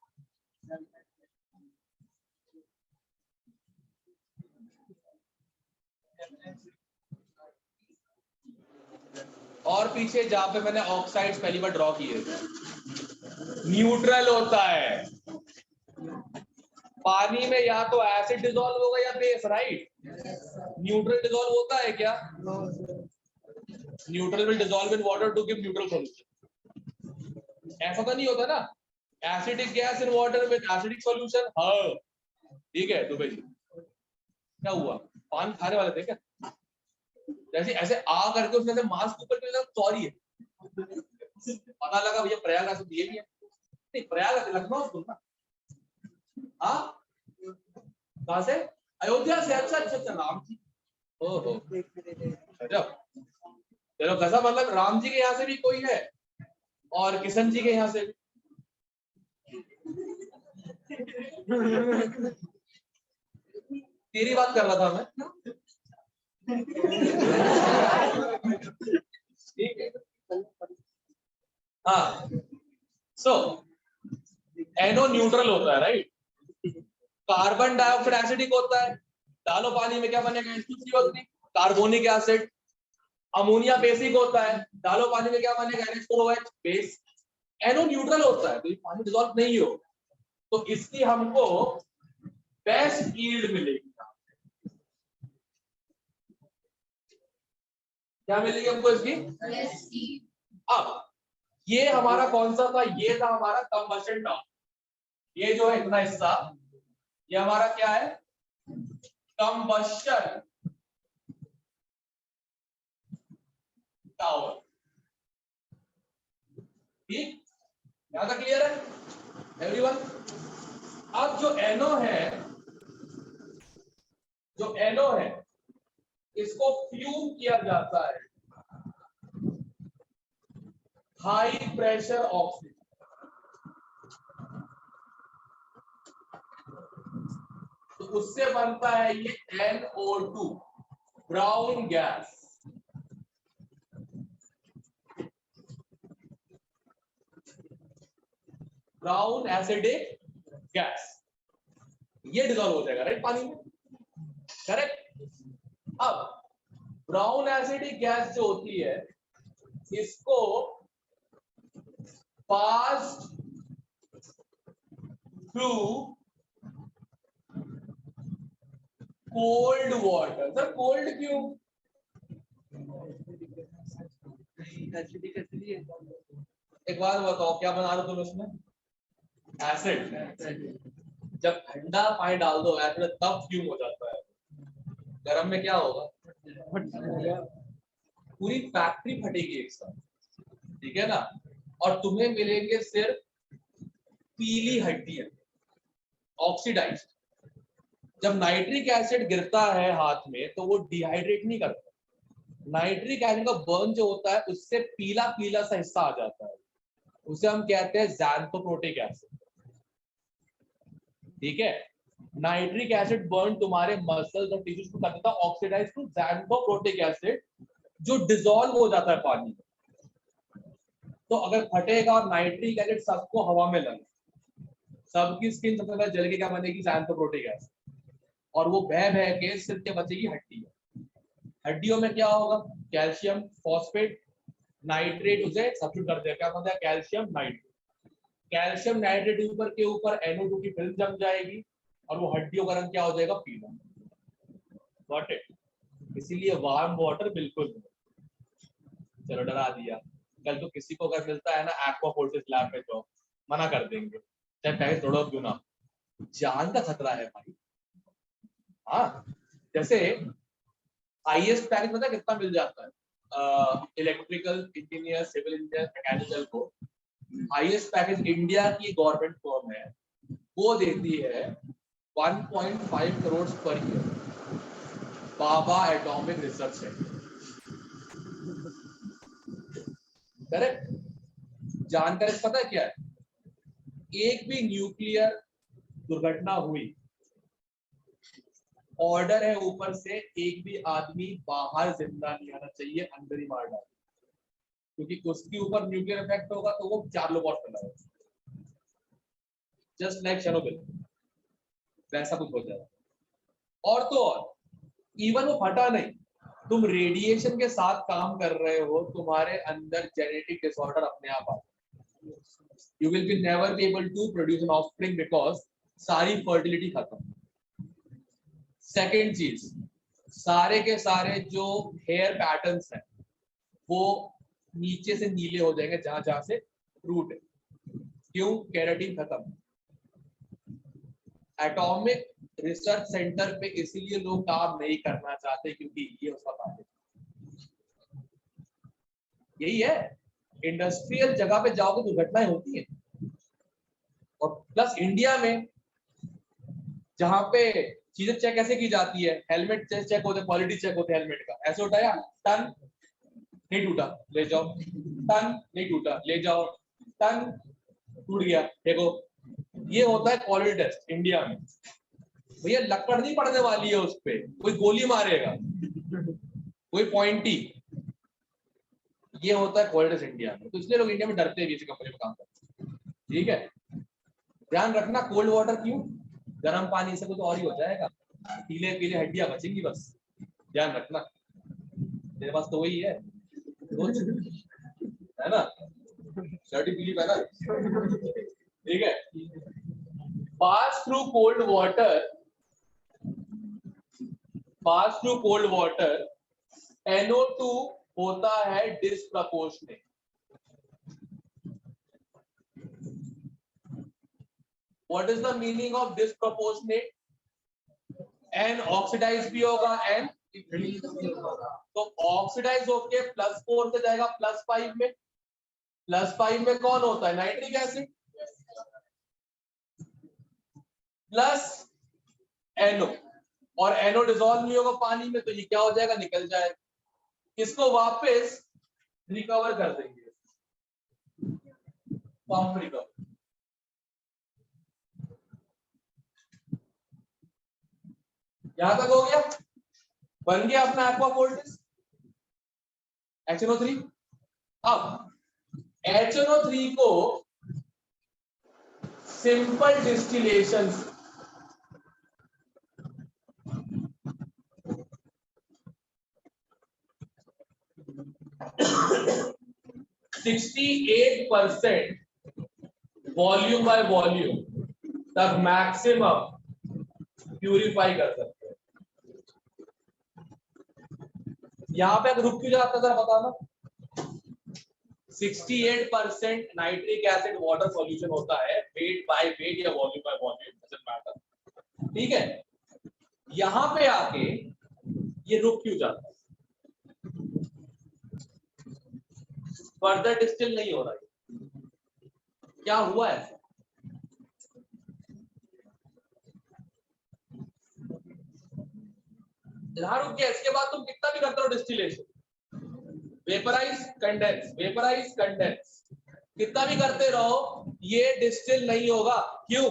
और पीछे जहां पे मैंने ऑक्साइड्स पहली बार ड्रॉ किए थे, न्यूट्रल होता है पानी में, या तो एसिड डिसॉल्व होगा या बेस, राइट। न्यूट्रल डिसॉल्व होता है क्या? Neutral will dissolve in water to give neutral solution. ऐसा तो नहीं होता ना, acidic gas in water with acidic solution. हाँ ठीक है। तो भाई क्या हुआ, पान खाने वाले थे क्या? जैसे ऐसे आ करके उसने मास्क ऊपर के, सॉरी है, पता लगा भैया प्रयागराज से ये भी है। नहीं, प्रयागराज लखनऊ से ना। हाँ कहां से? अयोध्या से। अच्छा अच्छा अच्छा, राम जी, ओहो चलो कैसा, मतलब राम जी के यहाँ से भी कोई है और किशन जी के यहाँ से भी। तेरी बात कर रहा था मैं। ठीक है। हाँ सो NO न्यूट्रल होता है, राइट। कार्बन डाइऑक्साइड एसिडिक होता है, डालो पानी में क्या बनेगा? H2CO3 carbonic acid. Ammonia basic होता है, डालो पानी में क्या बनेगा? NH4OH base. NO न्यूट्रल होता है, तो ये पानी डिसॉल्व नहीं हो, तो इसकी हमको बेस्ट यील्ड मिलेगी। क्या मिलेगी हमको इसकी? अब ये हमारा कौन सा था? ये था हमारा कंबशन टर्म। ये जो है इतना हिस्सा, ये हमारा क्या है? Combustion tower. ठीक, यहां तक क्लियर है एवरीवन? अब जो NO है, इसको फ्यूम किया जाता है हाई प्रेशर ऑक्सीजन। तो उससे बनता है ये NO2 brown gas. Brown acidic gas, ये डिजॉल्व हो जाएगा राइट पानी में, करेक्ट। अब ब्राउन एसिडिक गैस जो होती है इसको pass through cold water. Sir cold क्यों? एक बात बताओ, क्या बना रहे हो तुम इसमें? एसिड। जब ठंडा पानी डाल दो एसिड तब फ्यूम हो जाता है, गर्म में क्या होगा? पूरी फैक्ट्री फटेगी एक साथ, ठीक है ना। और तुम्हें मिलेंगे सिर्फ पीली हड्डियां, ऑक्सीडाइज्ड। जब नाइट्रिक एसिड गिरता है हाथ में तो वो डिहाइड्रेट नहीं करता, नाइट्रिक एसिड का बर्न जो होता है उससे पीला पीला सा हिस्सा आ जाता है, उसे हम कहते हैं ज़ैंथोप्रोटिक एसिड, ठीक है। नाइट्रिक एसिड बर्न तुम्हारे मसल्स और टिश्यूज को कर देता है ऑक्सीडाइज टू ज़ैंथोप्रोटिक एसिड, जो डिसॉल्व हो जाता है पानी में। तो अगर फटेगा और नाइट्रिक एसिड सबको हवा में लगे, सबकी स्किन सबसे पहले जल के क्या बनेगी? ज़ैंथोप्रोटिक एसिड, और वो बह बह के सिर्फ क्या बचेगी? हड्डी। हड्डियों में क्या होगा? कैल्शियम फॉस्फेट नाइट्रेट उसे सब्स्टिट्यूट कर देगा, क्या बनता है? Calcium nitrate. कैल्शियम नाइट्रेट ऊपर के ऊपर NO2 की फिल्म जम जाएगी और वो हड्डियों का रंग क्या हो जाएगा? पीला। Got it? इसीलिए वार्म वाटर बिल्कुल नहीं। चलो डरा दिया, कल तो किसी को अगर मिलता है ना एक्वा फोर्टिस लैब में तो मना कर देंगे, चाहे पैसे तोड़ो क्यों ना, जान का खतरा है भाई। हाँ, जैसे हाईएस्ट पैकेज पता है कितना मिल जाता है? Electrical engineer, civil engineer, mechanical को हाईएस्ट पैकेज इंडिया की गवर्नमेंट फर्म है वो देती है 1.5 crore per year, Bhabha Atomic Research Centre, correct. जानकारी पता है क्या है? एक भी न्यूक्लियर दुर्घटना हुई, ऑर्डर है ऊपर से एक भी आदमी बाहर जिंदा नहीं आना चाहिए, अंदर ही मार डाल, क्योंकि उसके ऊपर न्यूक्लियर इफेक्ट होगा तो वो 4 लोग और फैलाएगा, जस्ट लाइक चेरनोबिल, वैसा कुछ हो जाएगा। और तो और इवन वो फटा नहीं, तुम रेडिएशन के साथ काम कर रहे हो, तुम्हारे अंदर जेनेटिक डिसऑर्डर अपने आप आ, you will be never be able to produce an offspring because सारी फर्टिलिटी खत्म। सेकेंड चीज, सारे के सारे जो हेयर पैटर्न्स हैं वो नीचे से नीले हो जाएंगे जहां जहां से रूट है, क्यों? केराटिन खत्म। एटॉमिक रिसर्च सेंटर पे इसीलिए लोग काम नहीं करना चाहते क्योंकि ये उसका काम है, यही है। इंडस्ट्रियल जगह पे जाओगे तो दुर्घटनाएं होती हैं, और प्लस इंडिया में जहां पे चीजें चेक कैसे की जाती है, हेलमेट चेक होते, क्वालिटी चेक होते हेलमेट का, ऐसे होता है, टन नहीं टूटा ले जाओ, टन नहीं टूटा ले जाओ, टन टूट गया देखो, ये होता है क्वालिटी टेस्ट इंडिया में। भैया लकड़ नहीं पड़ने वाली है उस पे, कोई गोली मारेगा, कोई पॉइंटी, ये होता है क्वालिटी टेस्ट इंडिया में। तो इसलिए लोग इंडिया में डरते हैं कंपनी में काम करते, ठीक है। ध्यान रखना, कोल्ड वाटर क्यों? गर्म पानी से कुछ और ही हो जाएगा, पीले पीले हड्डियां बचेंगी बस, ध्यान रखना। तेरे पास तो वही है ना, शर्ट पीली पहना, ठीक है। Pass through cold water NO2 होता है disproportionate. What is the meaning of disproportionate? N oxidise भी होगा, N तो ऑक्सीडाइज होके +4 से जाएगा +5 में, +5 में कौन होता है? नाइट्रिक एसिड प्लस NO, और NO डिसॉल्व नहीं होगा पानी में तो ये क्या हो जाएगा? निकल जाएगा। इसको वापस रिकवर कर देंगे, पंप रिकवर। यहां तक हो गया, बन गया अपना एक्वा फोर्टिस HNO3। अब HNO3 को simple distillation 68% volume by volume तक मैक्सिमम प्यूरिफाई कर सकते हैं। यहां पे अगर रुक क्यों जाता है बताना। 68% नाइट्रिक एसिड वाटर सॉल्यूशन होता है, वेट बाय वेट या volume by volume doesn't matter, ठीक है। यहां पे आके ये रुक क्यों जाता है, फर्दर डिस्टिल नहीं हो रहा है, क्या हुआ है? यहां रुक गया, इसके बाद तुम कितना भी करते हो डिस्टिलेशन, वेपराइज कंडेंस कितना भी करते रहो, ये डिस्टिल नहीं होगा। क्यों?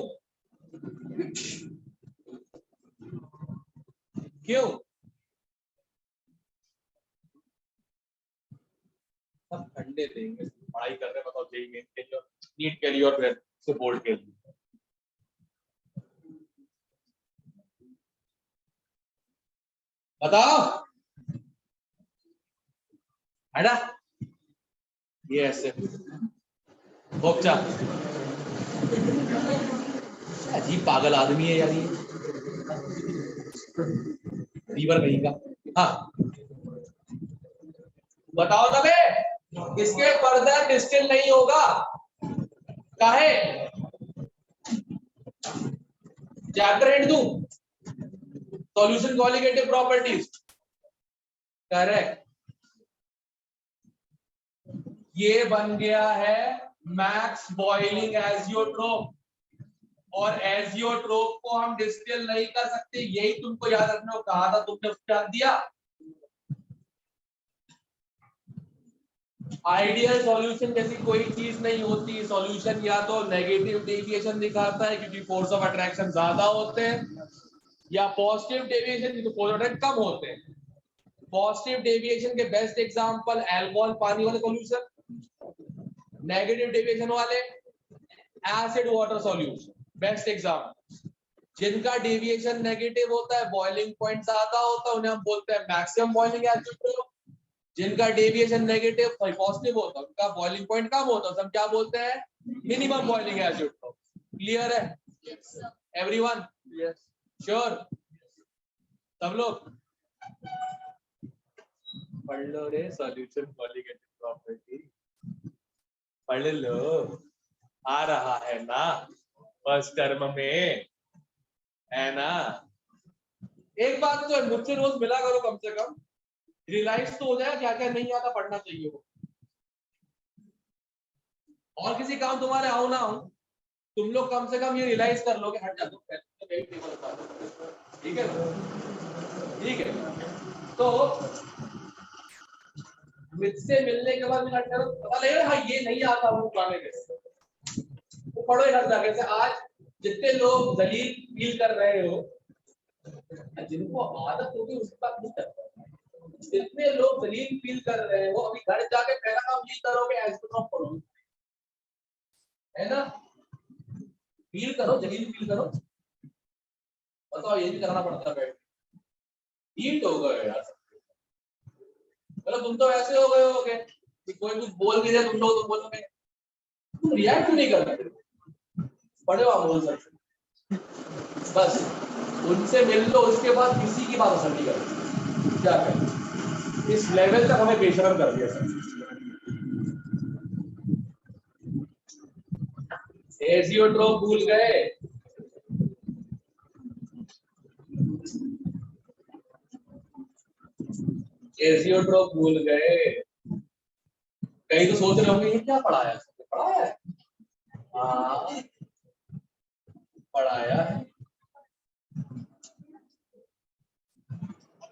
क्यों? सब ठंडे देंगे, पढ़ाई कर रहे, बताओ जेईई मेन के लिए, नीट के लिए और फिर से बोर्ड के लिए। बताओ है ना, ये ऐसे भोगचा अजीब पागल आदमी है यार ये, लीवर कहीं का। हाँ बताओ ना बे, इसके फर्दर डिस्टिल नहीं होगा, काहे? चैप्टर एंड दूं, सॉल्यूशन कॉलिगेटिव प्रॉपर्टीज, करेक्ट। ये बन गया है मैक्स बॉइलिंग एजियोट्रोप, और एजियोट्रोप को हम डिस्टिल नहीं कर सकते, यही तुमको याद रखना को कहा था, तुमने उसको याद दिया। आइडियल सॉल्यूशन जैसी कोई चीज नहीं होती, सॉल्यूशन या तो नेगेटिव डेविएशन दिखाता है क्योंकि फोर्स ऑफ अट्रैक्शन ज्यादा होते हैं, या पॉजिटिव डेविएशन क्योंकि फोर्स ऑफ अट्रैक्शन कम होते हैं। पॉजिटिव डेविएशन के बेस्ट एग्जांपल अल्कोहल पानी वाले सॉल्यूशन, नेगेटिव डेविएशन वाले acid water solution best example. जिनका डेविएशन नेगेटिव होता है, बॉइलिंग पॉइंट ज्यादा होता है, उन्हें हम बोलते हैं मैक्सिमम बॉइलिंग एजियोट्रोप। जिनका डेविएशन नेगेटिव पॉजिटिव होता है, उनका बॉइलिंग पॉइंट कम होता है, हम क्या बोलते हैं? Minimum boiling azeotrope. क्लियर है एवरीवन? यस श्योर, सब लोग पढ़ लो रे, सॉल्यूशन कॉलिगेटिव प्रॉपर्टी पढ़ लो, आ रहा है ना फर्स्ट टर्म में, है ना। एक बात तो मुझसे रोज मिला करो, कम से कम रियलाइज तो हो जाए क्या क्या नहीं आता, पढ़ना चाहिए वो। और किसी काम तुम्हारे आओ ना हो, तुम लोग कम से कम ये रियलाइज कर लो कि हट जा, ठीक है ना? ठीक है, तो मुझसे मिलने के बाद पता लगेगा हाँ ये नहीं आता वो पुराने कैसे, वो पढ़ो इधर जाके से। आज जितने लोग दलील फील कर रहे हो, जिनको आदत होगी उसके बाद नहीं करता, जितने लोग दलील फील कर रहे हो, अभी घर जाके पहला काम ये करोगे एस्ट्रोनॉम पढ़ो, है ना। फील करो, दलील फील करो, बताओ ये भी करना पड़ता है, हीट हो गए यार। मतलब तुम तो ऐसे हो गए होगे कि कोई कुछ बोल भी दे तुम लोग, तुम बोलोगे तुम रिएक्ट नहीं कर रहे, पढ़े हो आप बोल सकते, बस उनसे मिल लो, उसके बाद किसी की बात असर नहीं करें, क्या करें, इस लेवल तक हमें बेशरम कर दिया सर। एजियोट्रोप भूल गए, एजियोट्रोप भूल गए, कहीं तो सोच रहे होंगे ये क्या पढ़ाया है, हाँ पढ़ाया है,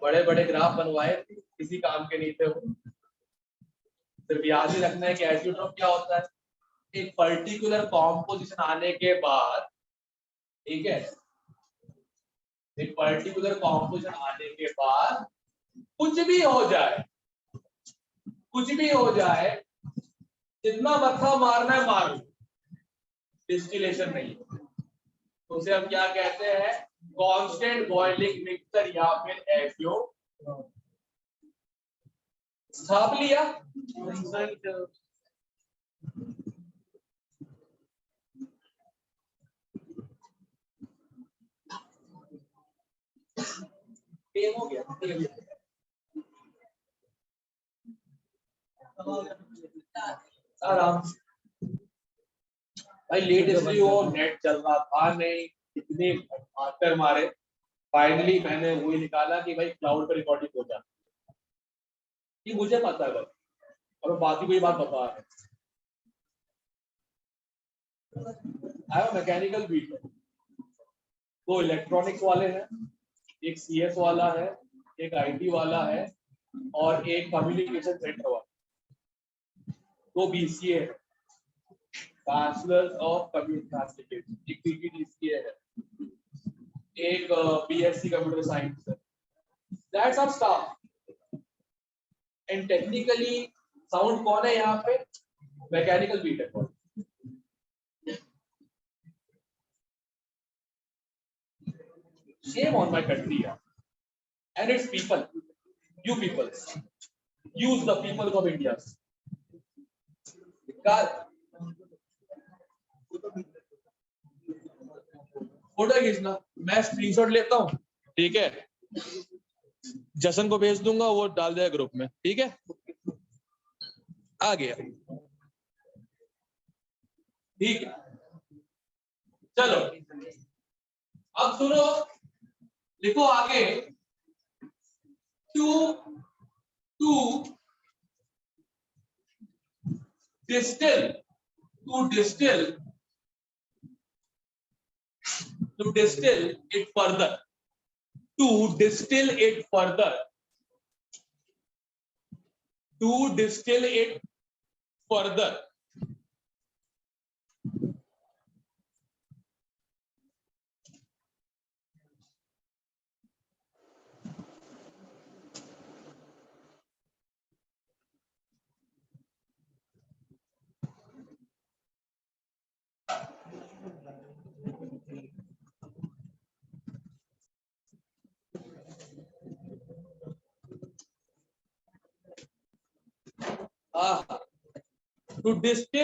बड़े बड़े ग्राफ बनवाए थे, किसी काम के नहीं थे वो। सिर्फ याद ही रखना है कि एजियोट्रोप क्या होता है, एक पर्टिकुलर कॉम्पोजिशन आने के बाद, ठीक है, एक पर्टिकुलर कॉम्पोजिशन आने के बाद कुछ भी हो जाए, कुछ भी हो जाए, जितना मत्था मारना है मारो, डिस्टिलेशन नहीं है, तो उसे हम क्या कहते हैं? कांस्टेंट बॉइलिंग मिक्सचर या फिर एफओ। छाप लिया? टेम हो गया। आराम से भाई, लेट इसलिए वो नेट चल रहा था नहीं, इतने मास्टर मारे, फाइनली मैंने वही निकाला कि भाई क्लाउड पर रिकॉर्डिंग हो जाती है, ये मुझे पता है, और बाकी कोई बात बता है। आया मैकेनिकल बीट है, दो इलेक्ट्रॉनिक्स वाले हैं, एक सीएस वाला है, एक आईटी वाला है, और एक कम्युनिकेशन सेंटर वाला, दो बीसीए है, बैचलर ऑफ कम्युनिकेशन, एक पीजीडीसीए है, एक बीएससी कंप्यूटर साइंस है। That's of staff. And technically sound कौन है यहाँ पे? मैकेनिकल बीट है। Shame on my country, yeah. And its people, you people, use the people of India. Photo खींचना, मैं स्क्रीनशॉट लेता हूँ, ठीक है, जसन को भेज दूंगा, वो डाल देगा ग्रुप में, ठीक है? आ गया, ठीक है, चलो अब सुनो, लिखो आगे, to distil it further, to distill it further, to distill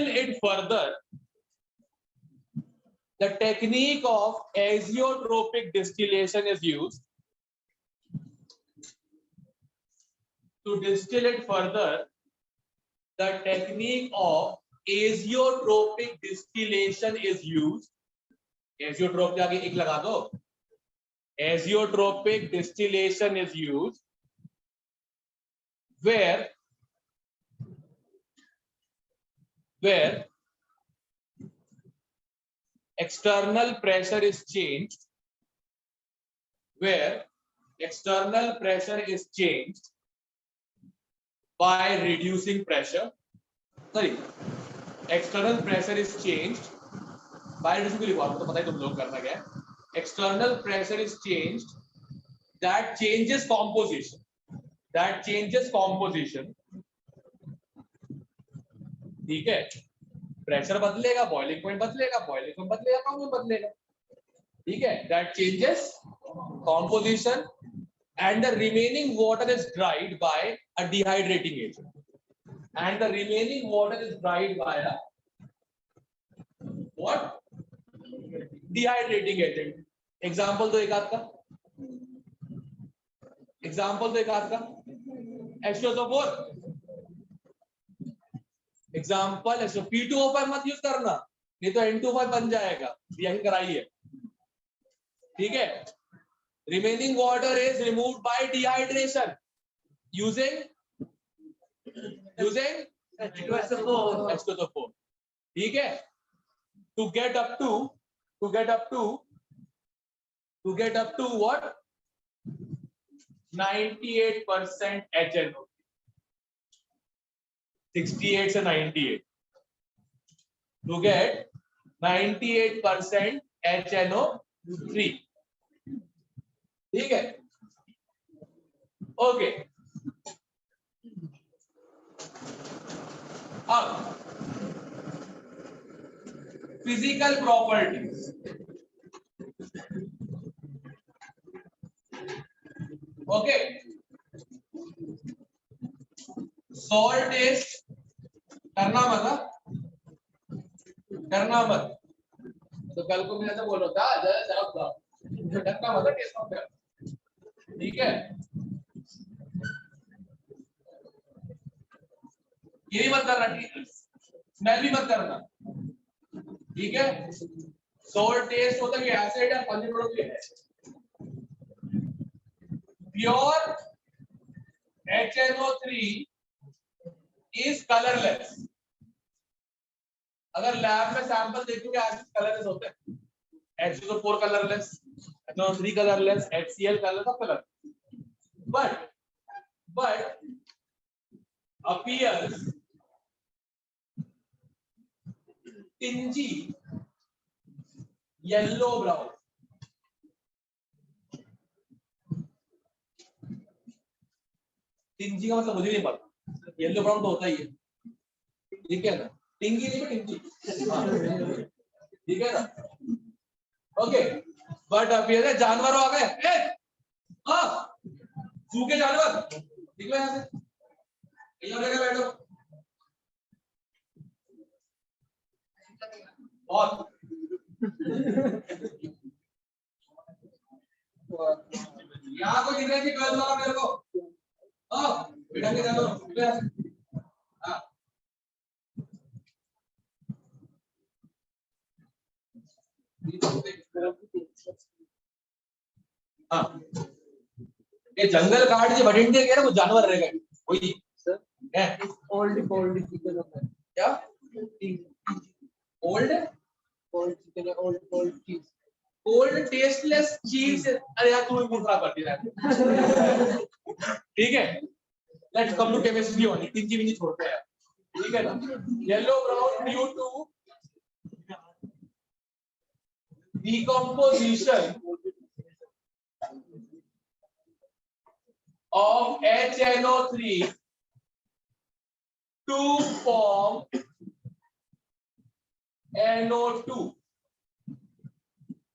it further, the technique of azeotropic distillation is used. To distill it further, the technique of azeotropic distillation is used. Azeotropic के आगे एक लगा दो, azeotropic distillation is used where external pressure is changed, by reducing pressure. Sorry, external pressure is changed by reducing, तो पता है तुम लोग करना क्या है, external pressure is changed, that changes composition, ठीक है? प्रेशर बदलेगा, बॉइलिंग पॉइंट बदलेगा, बॉइलिंग पॉइंट बदलेगा, कंपाउंड बदलेगा, ठीक है? That changes composition and the remaining water is dried by a dehydrating agent, and the remaining water is dried by a what? Dehydrating agent. Example दो एक आध का, H2SO4, एग्जाम्पल P2O5 मत यूज करना, नहीं तो N2O5 बन जाएगा, यही कराइए, ठीक है? Remaining water is removed by dehydration using H2SO4, ठीक है? To get up to what? 98% HNO, 68 से 98, to get 98% HNO3, ठीक है? ओके, अब physical properties. Okay, salt test करना मत, तो कल को मैं ऐसा बोल रहा था करना मत टेस्ट मत कर, ठीक है। ये भी मत करना, स्मेल भी मत करना, ठीक है। सॉल्ट टेस्ट होता है एसिड या फंजी प्रोडक्ट है। Pure HNO3 is colourless. अगर लैब में सैंपल देखोगे एसिड कलरलेस होते हैं। H2O4 colourless, HNO3 colourless, HCl colourless, सब colour, but appears tingy yellow brown। Tingy का मतलब मुझे नहीं पता, येलो ब्राउन तो होता ही है, ठीक है ना। टिंगी नहीं टिंजी, ठीक है ना। ओके, बट अब ये जानवर आ गए, हाँ सूखे जानवर निकलो यहाँ से, यहाँ जगह बैठो। बहुत यहाँ को कितने की गर्ल्स वाला मेरे को, हाँ बेटा के जानो, हाँ हाँ, ये जंगल काट के बठिंडे के ना कुछ जानवर रहेगा वही सर है। ओल्ड चिकन क्या ओल्ड चिकन, ओल्ड चीज, ओल्ड टेस्टलेस चीज। अरे यार तू भी खराब करती है, ठीक है। Let's come to chemistry only, तीन चीज नहीं छोड़ते हैं, ठीक है ना। Yellow brown due to decomposition of HNO3 to form NO2।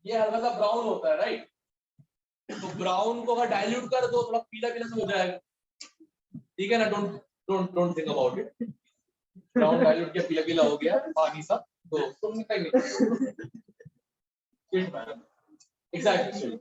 ये हल्का सा ब्राउन होता है, राइट। तो ब्राउन को अगर डाइल्यूट कर दो थोड़ा पीला पीला सा हो जाएगा, ठीक है ना। Don't think about it. Brown dilute किया पीला पीला हो गया पानी सा, तो तुम निकालेंगे एग्जैक्टली।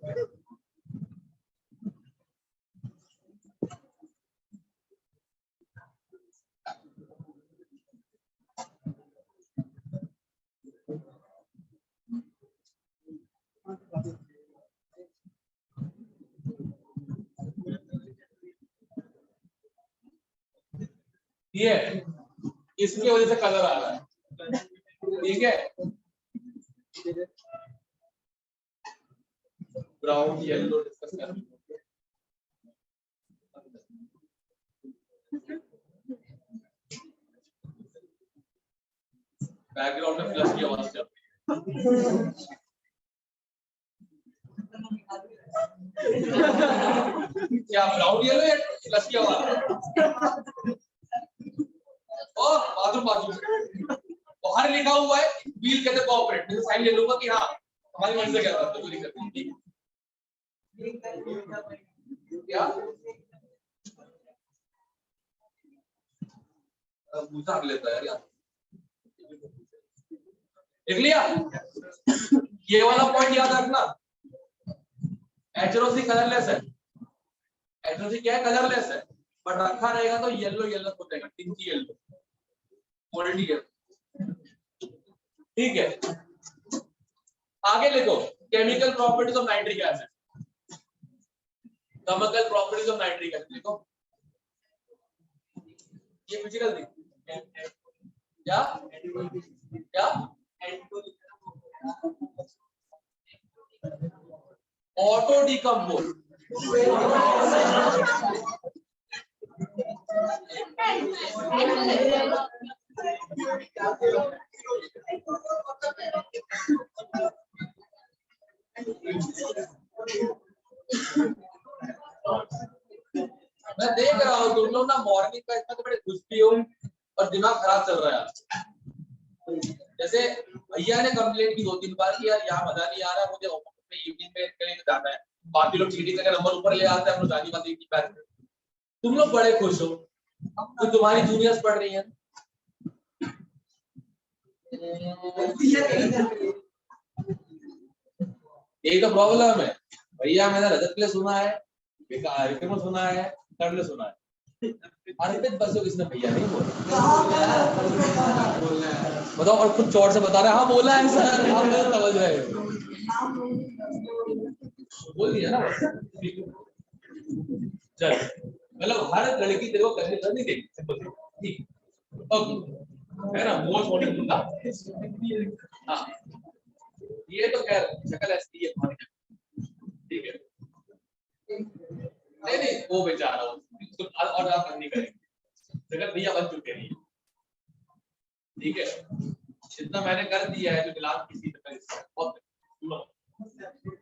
ये इसकी वजह से कलर आ रहा है, ठीक है। ब्राउन येलो डिस्कस कर, बैकग्राउंड में फ्लश की आवाज चल क्या ब्राउन येलो या फ्लश की आवाज। ओ बाथरूम बाहर लिखा हुआ है व्हील कहते कॉर्पोरेट, मैं साइन ले लूंगा कि हाँ हमारी मर्जी से क्या करते हो, कोई दिक्कत नहीं। क्या पूछा लेता है यार, देख लिया। ये वाला पॉइंट याद रखना, HNO3 कलरलेस है, HNO3 क्या है कलरलेस है, बट रखा रहेगा तो येलो येलो हो जाएगा, टिंची येलो क्वालिटी है, ठीक है। आगे लिखो chemical properties of nitric acid, chemical properties of nitric acid लिखो। ये फिजिकल थी क्या क्या ऑटो डिकम्पोज, मैं देख रहा हूँ तुम लोग ना मॉर्निंग का इतना तो बड़े घुसती हो और दिमाग खराब चल रहा है। जैसे भैया ने कंप्लेंट की 2-3 बार कि यार यहाँ मजा नहीं आ रहा, मुझे अपने इवनिंग में कहीं जाना है, बाकी लोग चीटिंग करके नंबर ऊपर ले आते हैं, हम लोग जानी बात एक ही बार। तुम लोग बड़े खुश हो तो तुम्हारी जूनियर्स पढ़ रही हैं। यही तो प्रॉब्लम है भैया। मैंने रजत के लिए सुना है, विक्रम को सुना है, कर्ण ने सुना है, अर्पित बस किसने भैया नहीं बोला। बताओ, और खुद चोट से बता रहे हाँ बोला है सर, आप समझ रहे हो, बोल दिया ना। चल मतलब हर लड़की तेरे को करने कर नहीं देगी, ठीक है ना। मोस्ट वांटेड बंदा, हाँ ये तो खैर शक्ल ऐसी है तुम्हारी, ठीक है। नहीं नहीं वो बेचारा और आप नहीं करेंगे, जगत भैया बन चुके हैं, ठीक है। जितना मैंने कर दिया है जो गिलास किसी तरह बहुत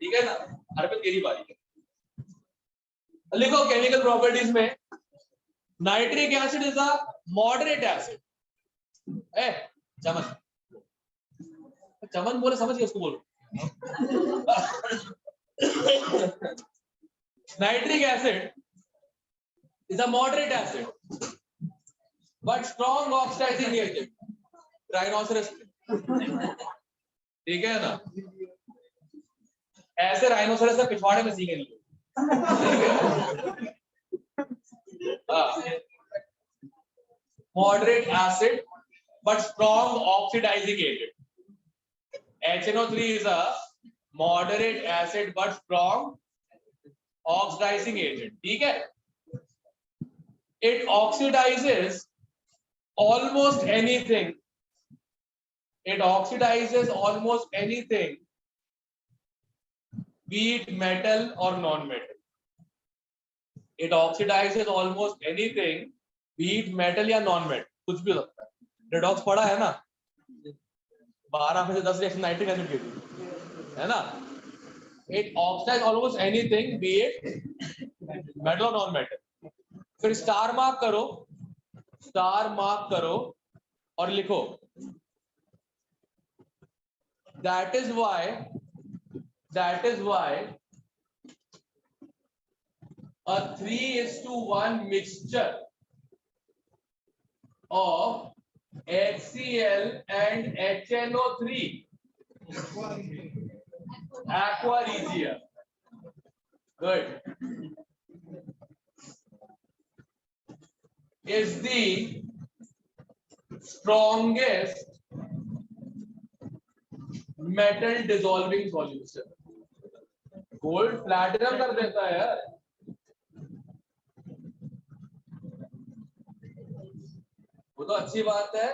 ठीक है ना। अर्पित तेरी बारी है, लिखो केमिकल प्रॉपर्टीज में nitric acid is a moderate acid. चमन चमन बोले समझ गए उसको, बोलो। Nitric acid is a moderate acid but strong oxidizing agent, rhinoceros, ठीक है ना। ऐसे राइनोसरस का पिछवाड़े में सीखे नहीं, moderate acid but strong oxidizing agent. HNO3 is a moderate acid but strong oxidizing agent, ठीक है। It oxidizes almost anything. It oxidizes almost anything, be it metal or non-metal. It oxidizes almost anything, be it metal या non-metal, कुछ भी हो सकता है। रेडॉक्स पढ़ा है ना, 12 में से 10 रिएक्शन नाइट्रिक एसिड की थी, है ना। It oxidizes almost anything, be it metal or non-metal. फिर स्टार मार्क करो और लिखो that is why a 3:1 mixture of HCl and HNO3 aqua regia, good, is the strongest metal dissolving solution. Gold platinum कर देता है यार। वो तो अच्छी बात है,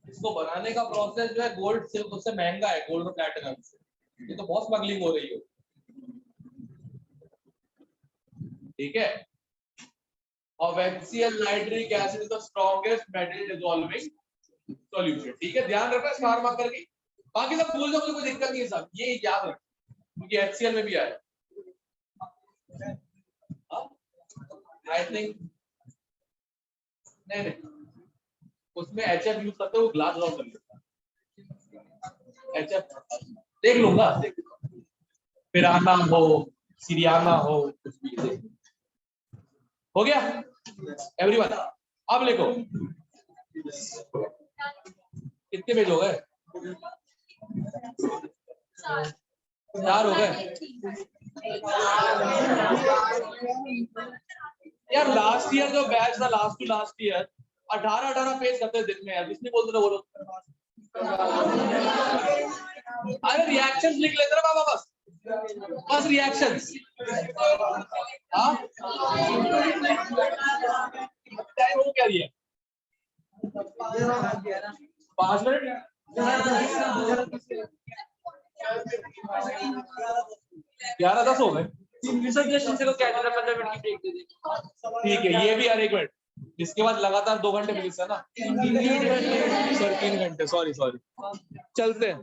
इसको बनाने का प्रोसेस जो है गोल्ड से उससे महंगा है, गोल्ड और प्लैटिनम से। ये तो बहुत स्मगलिंग हो रही है, ठीक है। Of HCl nitric acid is the strongest metal dissolving solution, ठीक है। ध्यान रखना स्टार मार्क करके, बाकी सब भूल जाओ, कोई दिक्कत नहीं है सब, ये याद रखना क्योंकि HCl में भी आया। आई थिंक नहीं उसमें HF यूज करते हो, ग्लास ड्रॉप कर लेता HF, देख लूंगा, पिराना हो सीरियाना हो कुछ भी देख। हो गया एवरीवन, अब लिखो कितने पेज हो गए, 4 हो गए यार। लास्ट ईयर जो बैच था, last to last year 18 page करते दिन में यार, किसने बोलते थे बोलो। अरे रिएक्शंस लिख लेते ना बाबा, बस रिएक्शंस। हाँ टाइम हो क्या रही है, 5 मिनट। 11:10 हो गए, ठीक है। ये भी यार 1 मिनट, इसके बाद लगातार 2 घंटे मिली ना सर, 3 घंटे, सॉरी चलते हैं।